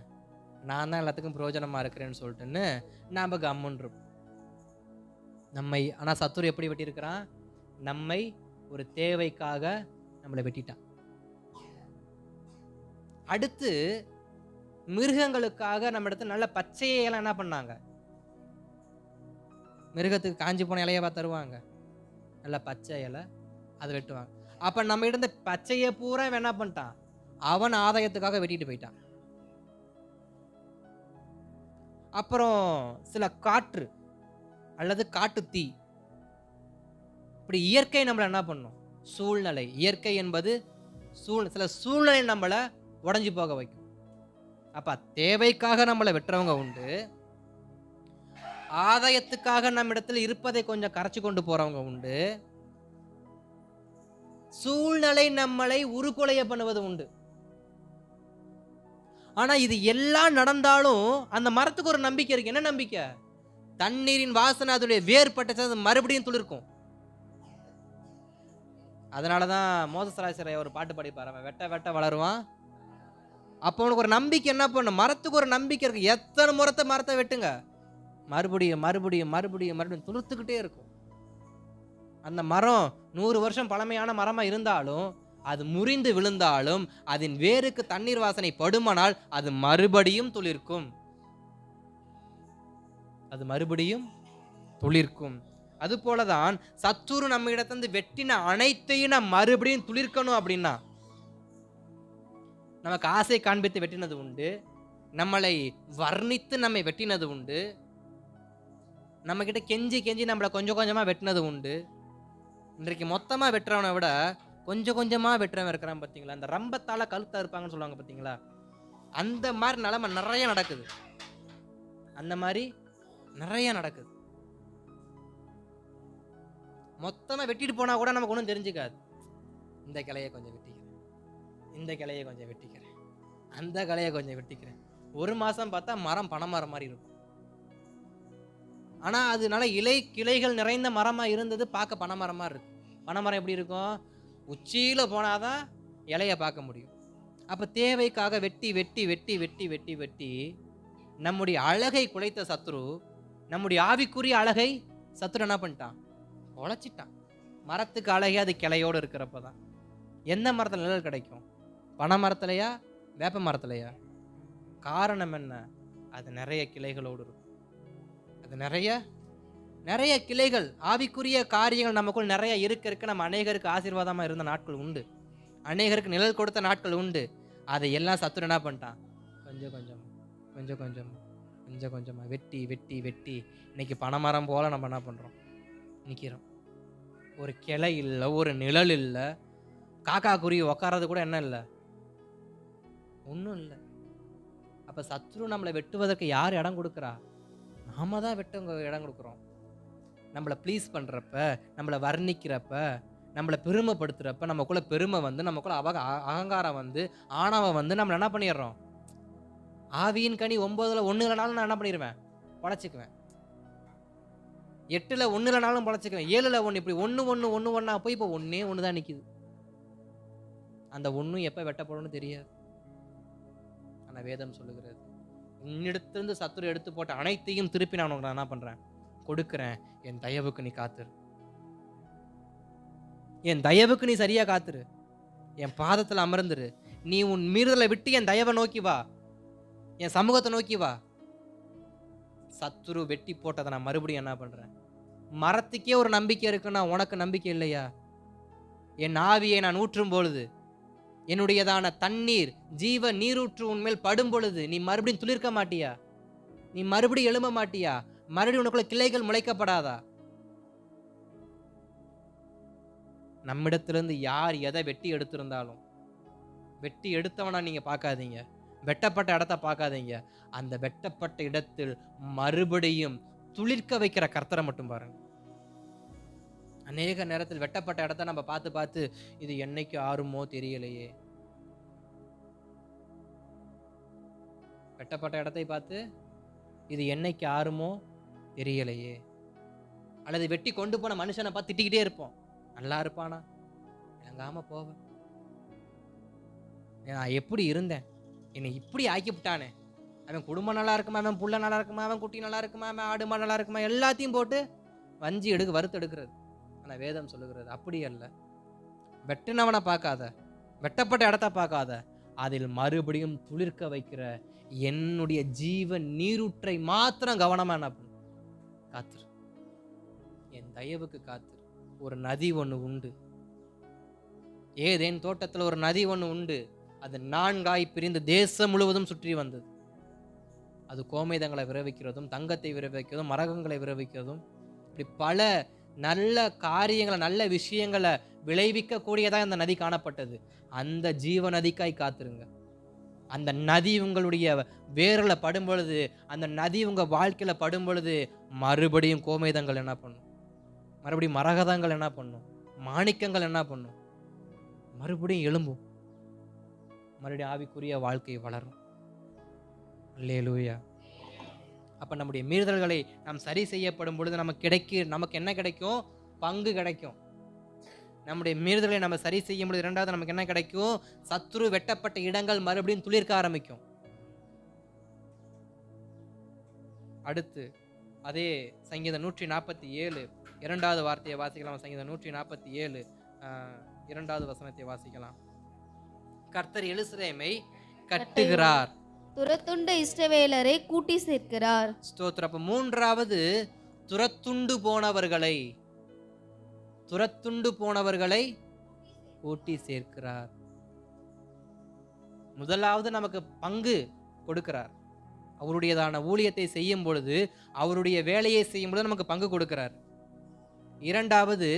நான் தான் எல்லாத்துக்கும் பிரயோஜனமா இருக்கிறேன்னு சொல்லிட்டுன்னு நாம கம்முன்னு இருப்போம். ஆனால் சத்துரு எப்படி வெட்டியிருக்கிறான்? நம்மை ஒரு தேவைக்காக நம்மளை வெட்டிட்டான். அடுத்து மிருகங்களுக்காக நம்ம இடத்துல நல்ல பச்சையெல்லாம் என்ன பண்ணாங்க? மிருகத்துக்கு காஞ்சி போன இலையவா தருவாங்க? நல்ல பச்சை இலை, அதை வெட்டுவாங்க. அப்ப நம்ம இருந்த பச்சையை பூரா என்ன பண்ணிட்டான்? அவன் ஆதாயத்துக்காக வெட்டிட்டு போயிட்டான். அப்புறம் சில காற்று அல்லது காட்டு தீ, இப்படி இயற்கை நம்மளை என்ன பண்ணும்? சூழ்நிலை, இயற்கை என்பது சில சூழ்நிலை நம்மளை உடஞ்சி போக வைக்கும். அப்ப தேவைக்காக நம்மளை வெட்டுறவங்க உண்டு, ஆதாயத்துக்காக நம்ம இடத்துல இருப்பதை கொஞ்சம் கரைச்சு கொண்டு போறவங்க உண்டு, சூழ்நிலை நம்மளை உருக்குலைய பண்ணுவது உண்டு. ஆனா இது எல்லாம் நடந்தாலும் அந்த மரத்துக்கு ஒரு நம்பிக்கை இருக்கு. என்ன நம்பிக்கை? தண்ணீரின் வாசனை அதோடைய வேர் பட்ட மறுபடியும் துளிர்க்கும். அதனாலதான் மோசராசரை ஒரு பாட்டு படிப்பார், அவன் வெட்ட வெட்ட வளருவான். அப்போ அவனுக்கு ஒரு நம்பிக்கை என்ன பண்ணும்? மரத்துக்கு ஒரு நம்பிக்கை இருக்கு. எத்தனை மரத்தை வெட்டுங்க, மறுபடியும் மறுபடியும் மறுபடியும் மறுபடியும் துளுத்துக்கிட்டே இருக்கும். அந்த மரம் 100 வருஷம் பழமையான மரமா இருந்தாலும், அது முறிந்து விழுந்தாலும், அதன் வேருக்கு தண்ணீர் வாசனை படுமானால் அது மறுபடியும் துளிர்க்கும், அது மறுபடியும் துளிர்க்கும். அது போலதான் சத்துரு நம்ம இடத்திலிருந்து வெட்டின அனைத்தையும் நாம் மறுபடியும் துளிர்க்கணும். அப்படின்னா நமக்கு ஆசை காண்பித்து வெட்டினது உண்டு, நம்மளை வர்ணித்து நம்மை வெட்டினது உண்டு, நம்ம கிட்ட கெஞ்சி கெஞ்சி நம்மளை கொஞ்சம் கொஞ்சமா வெட்டினது உண்டு. இன்றைக்கு மொத்தமா வெட்டுறவனை விட கொஞ்சம் கொஞ்சமா வெட்டுறவன் இருக்கிறான் பார்த்தீங்களா? அந்த ரம்பத்தால கழுத்தா இருப்பாங்கன்னு சொல்லுவாங்க பார்த்தீங்களா? அந்த மாதிரி நிலைமை நிறைய நடக்குது, அந்த மாதிரி நிறைய நடக்குது. மொத்தமா வெட்டிட்டு போனா கூட நமக்கு ஒன்றும் தெரிஞ்சுக்காது. இந்த கிளையை கொஞ்சம் வெட்டிக்கிறேன், இந்த கிளையை கொஞ்சம் வெட்டிக்கிறேன், அந்த கிளையை கொஞ்சம் வெட்டிக்கிறேன். ஒரு மாசம் பார்த்தா மரம் பனைமரம் மாதிரி இருக்கும். ஆனா அதனால கிளைகள் நிறைந்த மரமா இருந்தது, பார்க்க பனைமரமா இருக்கு. பனைமரம் எப்படி இருக்கும்? உச்சியில போனாதான் இலைய பார்க்க முடியும். அப்ப தேவைக்காக வெட்டி வெட்டி வெட்டி வெட்டி வெட்டி வெட்டி நம்முடைய அழகை குலைத்த சத்ரு, நம்முடைய ஆவிக்குரிய அழகை சத்ரு என்ன பண்ணிட்டான்? உழைச்சிட்டான். மரத்துக்கு அழகே அது கிளையோடு இருக்கிறப்பதான். எந்த மரத்துல நிழல் கிடைக்கும்? பனை மரத்துலையா, வேப்ப மரத்துலையா? காரணம் என்ன? அது நிறைய கிளைகளோடு இருக்கும். அது நிறைய கிளைகள், ஆவிக்குரிய காரியங்கள் நமக்குள் நிறைய இருக்க நம்ம அநேகருக்கு ஆசீர்வாதமா இருந்த நாட்கள் உண்டு, அநேகருக்கு நிழல் கொடுத்த நாட்கள் உண்டு. அதை எல்லாம் சத்துரு என்ன பண்ணிட்டான்? கொஞ்சம் கொஞ்சம் கொஞ்சம் கொஞ்சம் கொஞ்சம் கொஞ்சமா வெட்டி வெட்டி வெட்டி இன்னைக்கு பனைமரம் போல நம்ம என்ன பண்றோம்? நிக்கிறோம். ஒரு கிளை இல்லை, ஒரு நிழல் இல்லை, காக்கா குருவி உக்காறது கூட என்ன இல்லை, ஒன்றும் இல்லை. அப்ப சத்ரு நம்மளை வெட்டுவதற்கு யார் இடம் கொடுக்குறா? நாம தான் இடம் கொடுக்குறோம். நம்மளை ப்ளீஸ் பண்றப்ப, நம்மளை வர்ணிக்கிறப்ப, நம்மளை பெருமைப்படுத்துறப்ப, நமக்குள்ள பெருமை வந்து, நமக்குள்ள அகங்காரம் வந்து, ஆணவம் வந்து நம்மளை என்ன பண்ணிடுறோம்? ஆவியின் கனி 9ல் 1 இல்லைனாலும் நான் என்ன பண்ணிடுவேன்? படைச்சிக்குவேன். 8ல் 1 இல்லைனாலும் படைச்சிக்குவேன். 7ல் 1, இப்படி 1 1 1 1 போய் இப்போ 1 தான் நிக்குது. அந்த 1 எப்ப வெட்டப்படும்னு தெரியாது. ஆனா வேதம் சொல்லுகிறது, உன்னிடத்திலிருந்து சத்துரு எடுத்து போட்ட அனைத்தையும் திருப்பி நான் உனக்கு என்ன பண்றேன்? கொடுக்கிறேன். என் தயவுக்கு நீ காத்துரு, என் தயவுக்கு நீ சரியா காத்துரு, என் பாதத்துல அமர்ந்துரு. நீ உன் மீறுதலை விட்டு என் தயவை நோக்கி வா, என் சமூகத்தை நோக்கி வா. சத்துரு வெட்டி போட்டதை நான் மறுபடியும் என்ன பண்றேன்? மரத்துக்கே ஒரு நம்பிக்கை இருக்குன்னா உனக்கு நம்பிக்கை இல்லையா? என் ஆவியை நான் ஊற்றும் பொழுது, என்னுடையதான தண்ணீர் ஜீவ நீரூற்று உன்மேல் படும் பொழுது நீ மறுபடியும் துளிர்க்க மாட்டியா? நீ மறுபடியும் எழும்ப மாட்டியா? மறுபடியும் உனக்குள்ள கிளைகள் முளைக்கப்படாதா? நம்மிடத்திலிருந்து யார் எதை வெட்டி எடுத்திருந்தாலும், வெட்டி எடுத்தவனா நீங்க பார்க்காதீங்க, வெட்டப்பட்ட இடத்த பார்க்காதீங்க. அந்த வெட்டப்பட்ட இடத்தில் மறுபடியும் துளிர்க்க வைக்கிற கர்த்தரை மட்டும் பாருங்க. அநேக நேரத்தில் வெட்டப்பட்ட இடத்த நம்ம பார்த்து பார்த்து இது என்னைக்கு ஆறுமோ தெரியலையே. வெட்டப்பட்ட இடத்தை பார்த்து இது என்னைக்கு ஆறுமோ தெரியலையே. அல்லது வெட்டி கொண்டு போன மனுஷனை பார்த்து திட்டிக்கிட்டே இருப்போம். நல்லா இருப்பானா, விளங்காம போவேன், நான் எப்படி இருந்தேன், என்னை இப்படி ஆக்கிவிட்டானே, அவன் குடும்பம் நல்லா இருக்குமா, அவன் புள்ள நல்லா இருக்குமா, அவன் குட்டி நல்லா இருக்குமா, அவன் ஆடு மாடு நல்லா இருக்குமா, எல்லாத்தையும் போட்டு வஞ்சி வறுத்து எடுக்கிறது. ஆனால் வேதம் சொல்லுகிறது அப்படி அல்ல. வெட்டினவனை பார்க்காத, வெட்டப்பட்ட இடத்த பார்க்காத, அதில் மறுபடியும் துளிர்க்க வைக்கிற என்னுடைய ஜீவ நீரூற்றை மாத்திரம் கவனமா என்ன பண்ணு, காத்துரு. என் தயவுக்கு காத்துரு. ஒரு நதி ஒன்று உண்டு, ஏதேன் தோட்டத்தில் ஒரு நதி ஒன்று உண்டு. அது 4 பிரிந்து தேசம் முழுவதும் சுற்றி வந்தது. அது கோமேதங்களை விரவிக்கிறதும், தங்கத்தை விரவிக்கிறதும், மரகங்களை விரவிக்கிறதும், இப்படி பல நல்ல காரியங்களை, நல்ல விஷயங்களை விளைவிக்க கூடியதாக அந்த நதி காணப்பட்டது. அந்த ஜீவ நதிக்காய் காத்துருங்க. அந்த நதி உங்களுடைய வேரில் படும் பொழுது, அந்த நதி உங்க வாழ்க்கையில படும் பொழுது, மறுபடியும் கோமேதங்கள் என்ன பண்ணும், மறுபடியும் மரகதங்கள் என்ன பண்ணும், மாணிக்கங்கள் என்ன பண்ணும், மறுபடியும் எழும்பும், மறுபடியும் ஆவிக்குரிய வாழ்க்கை வளரும். அல்லேலூயா. அப்ப நம்முடைய மீறுதல்களை நாம் சரி செய்யப்படும் பொழுது நமக்கு என்ன கிடைக்கும், பங்கு கிடைக்கும். நம்முடைய மீறுதலை நம்ம சரி செய்யும் பொழுது இரண்டாவது நமக்கு என்ன கிடைக்கும், சத்துரு வெட்டப்பட்ட இடங்கள் மறுபடியும் துளிர்க்க ஆரம்பிக்கும். அடுத்து அதே சங்கீதம் 147 இரண்டாவது வார்த்தையை வாசிக்கலாம். சங்கீதம் 147 இரண்டாவது வசனத்தை வாசிக்கலாம். கர்த்தர் எருசலேமை கட்டுகிறார், துரத்துண்ட இஸ்ரவேலரை கூட்டி சேர்க்கிறார். ஸ்தோத்திரம். அப்ப மூன்றாவது துரத்துண்டு போனவர்களை கூட்டி சேர்க்கிறார். முதலாவது நமக்கு பங்கு கொடுக்கிறார். அவருடையதான ஊழியத்தை செய்யும் பொழுது, அவருடைய வேலையை செய்யும் பொழுது நமக்கு பங்கு கொடுக்கிறார். இரண்டாவது,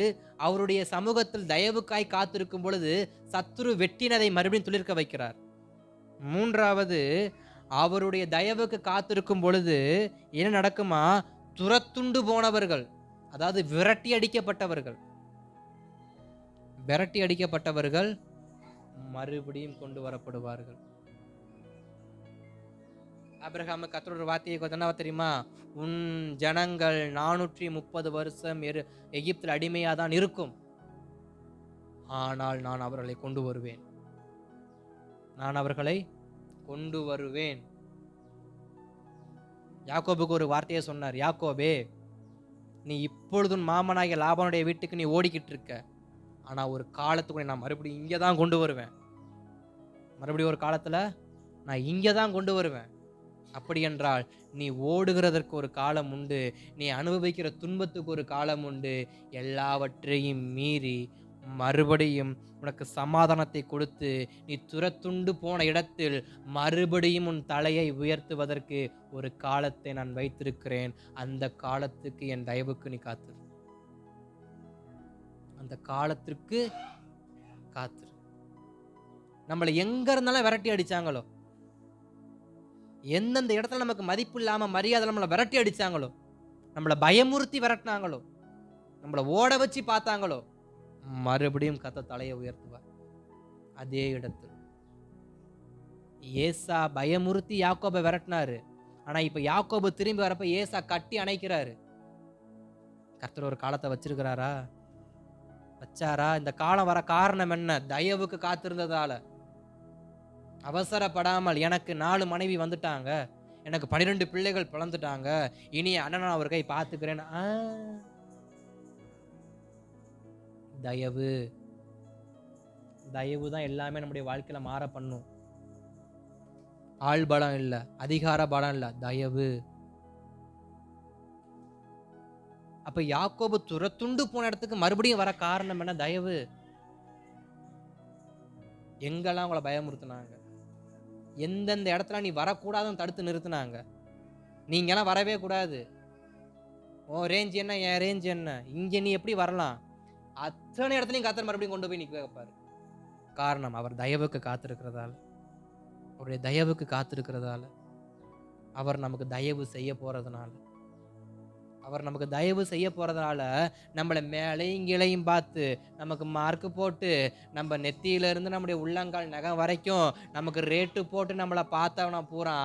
அவருடைய சமூகத்தில் தயவுக்காய் காத்திருக்கும் பொழுது சத்துரு வெட்டினதை மறுபடியும் துளிர்க்க வைக்கிறார். மூன்றாவது, அவருடைய தயவுக்கு காத்திருக்கும் பொழுது என்ன நடக்குமா, துரத்துண்டு போனவர்கள், அதாவது விரட்டி அடிக்கப்பட்டவர்கள் மறுபடியும் கொண்டு வரப்படுவார்கள். ஆபிரகாம் கர்த்தர் ஒரு வார்த்தையை என்ன தெரியுமா, உன் ஜனங்கள் 430 வருஷம் எகிப்தில் அடிமையாதான் இருக்கும், ஆனால் நான் அவர்களை கொண்டு வருவேன். யாக்கோபுக்கு ஒரு வார்த்தையை சொன்னார், யாக்கோபே, நீ இப்பொழுதும் மாமனாகிய லாபானுடைய வீட்டுக்கு நீ ஓடிக்கிட்டு இருக்க, ஆனா ஒரு காலத்துக்கு நான் மறுபடியும் இங்கே தான் கொண்டு வருவேன். மறுபடியும் ஒரு காலத்துல நான் இங்கே தான் கொண்டு வருவேன். அப்படி என்றால் நீ ஓடுகிறதற்கு ஒரு காலம் உண்டு, நீ அனுபவிக்கிற துன்பத்துக்கு ஒரு காலம் உண்டு. எல்லாவற்றையும் மீறி மறுபடியும் உனக்கு சமாதானத்தை கொடுத்து, நீ துரத்துண்டு போன இடத்தில் மறுபடியும் உன் தலையை உயர்த்துவதற்கு ஒரு காலத்தை நான் வைத்திருக்கிறேன். அந்த காலத்துக்கு என் தயவுக்கு நீ காத்துரு. அந்த காலத்திற்கு காத்துரு. நம்மளை எங்க இருந்தாலும் விரட்டி அடிச்சாங்களோ, எந்தெந்த இடத்துல நமக்கு மதிப்பு இல்லாம மரியாதை நம்மளை விரட்டி அடிச்சாங்களோ, நம்மளை பயமுறுத்தி விரட்டினாங்களோ, நம்மளை ஓட வச்சு பார்த்தாங்களோ, மறுபடியும் கர்த்தர் தலையை உயர்த்துவார். அதே இடத்துல ஏசா பயமுறுத்தி யாக்கோபை விரட்டினாரு. ஆனா இப்ப யாக்கோபு திரும்பி வரப்ப ஏசா கட்டி அணைக்கிறாரு. கர்த்தர் ஒரு காலத்தை வச்சாரா? இந்த காலம் வர காரணம் என்ன? தயவுக்கு காத்திருந்ததால. அவசரப்படாமல், எனக்கு 4 மனைவி வந்துட்டாங்க, எனக்கு 12 பிள்ளைகள் பிறந்துட்டாங்க, இனி அண்ணன் அவர் கை பார்த்துக்கிறேன். தயவு தான் எல்லாமே நம்முடைய வாழ்க்கையில மாற பண்ணும். ஆள் பலம் இல்ல, அதிகார பலம் இல்ல, தயவு. அப்ப யாக்கோபு துரத்துண்டு போன இடத்துக்கு மறுபடியும் வர காரணம் என்ன? தயவு. எங்கெல்லாம் உங்களை பயமுறுத்தினாங்க, எந்தெந்த இடத்துல நீ வரக்கூடாதுன்னு தடுத்து நிறுத்தினாங்க, நீங்கெல்லாம் வரவே கூடாது, ஓ ரேஞ்ச் என்ன என் ரேஞ்ச் என்ன, இங்க நீ எப்படி வரலாம், அத்தனை இடத்துலையும் கர்த்தர் மறுபடியும் கொண்டு போய் நிக்க வைப்பாரு. காரணம், அவர் தயவுக்கு காத்திருக்கிறதால. அவருடைய தயவுக்கு காத்திருக்கிறதால, அவர் நமக்கு தயவு செய்ய போறதுனால, அவர் நமக்கு தயவு செய்ய போறதுனால நம்மளை மேலையும் கீழையும் பார்த்து நமக்கு மார்க் போட்டு நம்ம நெத்தியிலிருந்து நம்முடைய உள்ளங்கால் நகம் வரைக்கும் நமக்கு ரேட்டு போட்டு நம்மளை பார்த்தவன பூரா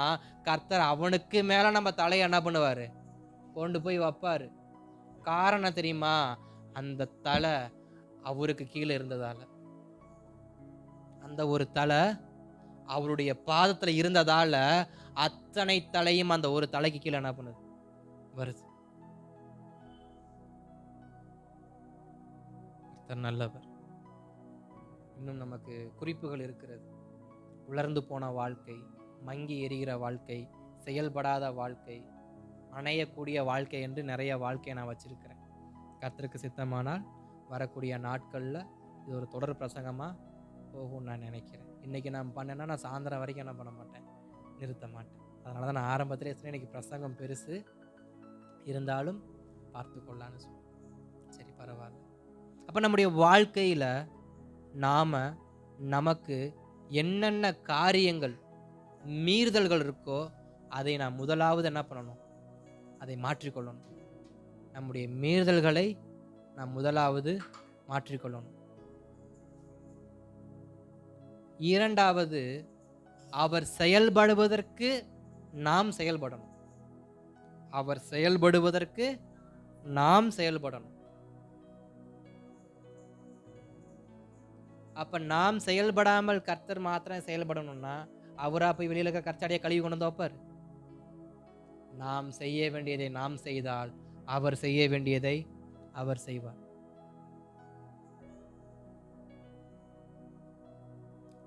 கர்த்தர் அவனுக்கு மேல நம்ம தலையை என்ன பண்ணுவாரு, கொண்டு போய் வைப்பாரு. காரணம் தெரியுமா? அந்த தலை அவருக்கு கீழே இருந்ததால, அந்த ஒரு தலை அவருடைய பாதத்துல இருந்ததால அத்தனை தலையும் அந்த ஒரு தலைக்கு கீழே என்ன பண்ணுது, வருது. கர்த்தர் நல்லவர். இன்னும் நமக்கு குறிப்புகள் இருக்கிறது. உலர்ந்து போன வாழ்க்கை, மங்கி எரிகிற வாழ்க்கை, செயல்படாத வாழ்க்கை, அணையக்கூடிய வாழ்க்கை என்று நிறைய வாழ்க்கையை நான் வச்சிருக்கிறேன். கர்த்தருக்கு சித்தமானால் வரக்கூடிய நாட்களில் இது ஒரு தொடர் பிரசங்கமாக போகும்னு நான் நினைக்கிறேன். இன்றைக்கி நான் பண்ணேன்னா நான் சாயந்தரம் வரைக்கும் என்ன பண்ண மாட்டேன், நிறுத்த மாட்டேன். அதனால தான் நான் ஆரம்பத்திலே சொன்னேன் இன்றைக்கி பிரசங்கம் பெருசு இருந்தாலும் பார்த்து கொள்ளான்னு சொன்னேன். சரி, பரவாயில்ல. அப்போ நம்முடைய வாழ்க்கையில் நாம் நமக்கு என்னென்ன காரியங்கள் மீறுதல்கள் இருக்கோ அதை நான் முதலாவது என்ன பண்ணணும், அதை மாற்றிக்கொள்ளணும். நம்முடைய மீறுதல்களை நாம் முதலாவது மாற்றிக்கொள்ளணும். இரண்டாவது, அவர் செயல்படுவதற்கு நாம் செயல்படணும். அவர் செயல்படுவதற்கு நாம் செயல்படணும். அப்ப நாம் செயல்படாமல் கர்த்தர் மாத்திரம் செயல்படணும்னா அவரா போய் வெளியில இருக்க கர்ச்சாடியை கழுவி கொண்டு வந்து வைப்பார்? நாம் செய்ய வேண்டியதை நாம் செய்தால் அவர் செய்ய வேண்டியதை அவர் செய்வார்.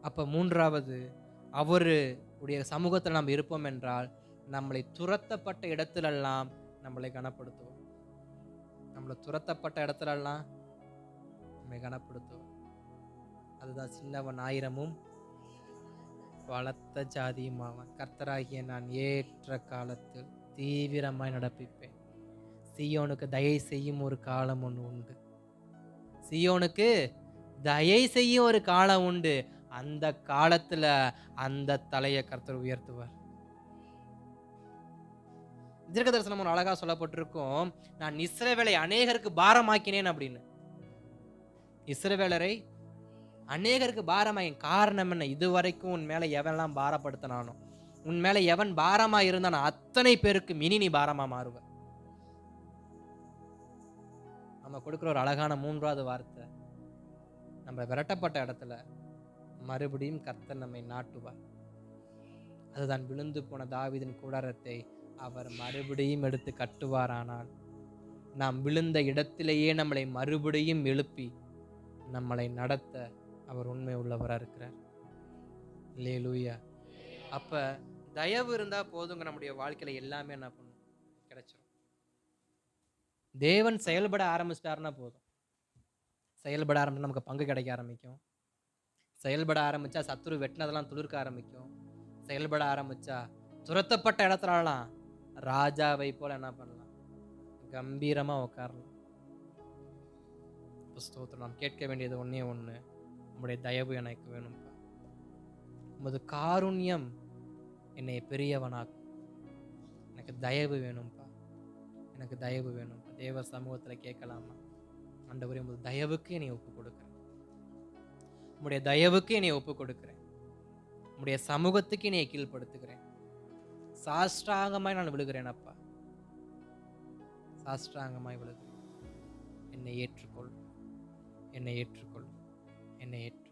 அப்ப மூன்றாவது, அவருடைய சமூகத்தில் நாம் இருப்போம் என்றால் நம்மளை துரத்தப்பட்ட இடத்திலெல்லாம் நம்மளை கனப்படுத்துவோம். நம்மளை துரத்தப்பட்ட இடத்துலெல்லாம் நம்மை கனப்படுத்துவோம். அதுதான் சின்னவன் ஆயிரமும் பலத்த ஜாதியும் ஆவான். கர்த்தராகிய நான் ஏற்ற காலத்தில் தீவிரமாய் நடப்பிப்பேன். சீயோனுக்கு தயை செய்யும் ஒரு காலம் ஒன்று உண்டு. சீயோனுக்கு தயை செய்யும் ஒரு காலம் உண்டு. அந்த காலத்துல அந்த தலையை கர்த்தர் உயர்த்துவார். தீர்க்க தரிசனம் ஒரு அழகா சொல்லப்பட்டிருக்கும், நான் இஸ்ரவேலை அநேகருக்கு பாரமாக்கினேன் அப்படின்னு. இஸ்ரவேலரை அநேகருக்கு பாரமாயின் காரணம் என்ன? இதுவரைக்கும் உன் மேல எவன்லாம் பாரப்படுத்தினானோ, உன் மேல எவன் பாரமா இருந்தானோ அத்தனை பேருக்கு இனி நீ பாரமா மாறுவ. நம்ம கொடுக்குற ஒரு அழகான மூன்றாவது வார்த்தை, நம்ம விரட்டப்பட்ட இடத்துல மறுபடியும் கர்த்தர் நம்மை நாட்டுவார். அதுதான் விழுந்து போன தாவீதின் கூடாரத்தை அவர் மறுபடியும் எடுத்து கட்டுவாரானால் நாம் விழுந்த இடத்திலேயே நம்மளை மறுபடியும் எழுப்பி நம்மளை நடத்த அவர் உண்மை உள்ளவராக இருக்கிறார். அல்லேலூயா. அப்ப தயவு இருந்தா போதுங்க, நம்முடைய வாழ்க்கையில எல்லாமே என்ன பண்ணும், கிடைச்சிடும். தேவன் செயல்பட ஆரம்பிச்சிட்டாருன்னா போதும். செயல்பட ஆரம்பிச்சு நமக்கு பங்கு கிடைக்க ஆரம்பிக்கும். செயல்பட ஆரம்பிச்சா சத்துரு வெட்டினதெல்லாம் துளிர்க்க ஆரம்பிக்கும். செயல்பட ஆரம்பிச்சா துரத்தப்பட்ட இடத்துலலாம் ராஜாவை போல என்ன பண்ணலாம், கம்பீரமா உட்காரலாம். புஸ்தகத்தில் நாம் கேட்க வேண்டியது ஒன்னே ஒன்று, உங்களுடைய தயவு எனக்கு வேணும்ப்பா, உமது காருண்யம் என்னை பெரியவனாக்கும், எனக்கு தயவு வேணும்ப்பா, எனக்கு தயவு வேணும்ப்பா. தேவ சமூகத்தில் கேட்கலாமா, ஆண்டவரே உமது தயவுக்கு என்னை ஒப்பு கொடுக்குறேன், உம்முடைய தயவுக்கு என்னை ஒப்பு கொடுக்கிறேன், உம்முடைய சமூகத்துக்கு என்னை கீழ்ப்படுத்துகிறேன், சாஷ்டாங்கமாய் நான் விழுகிறேன் அப்பா, சாஷ்டாங்கமாய் விழுகிறேன். என்னை ஏற்றுக்கொள், என்னை ஏற்றுக்கொள், என்னை ஏற்று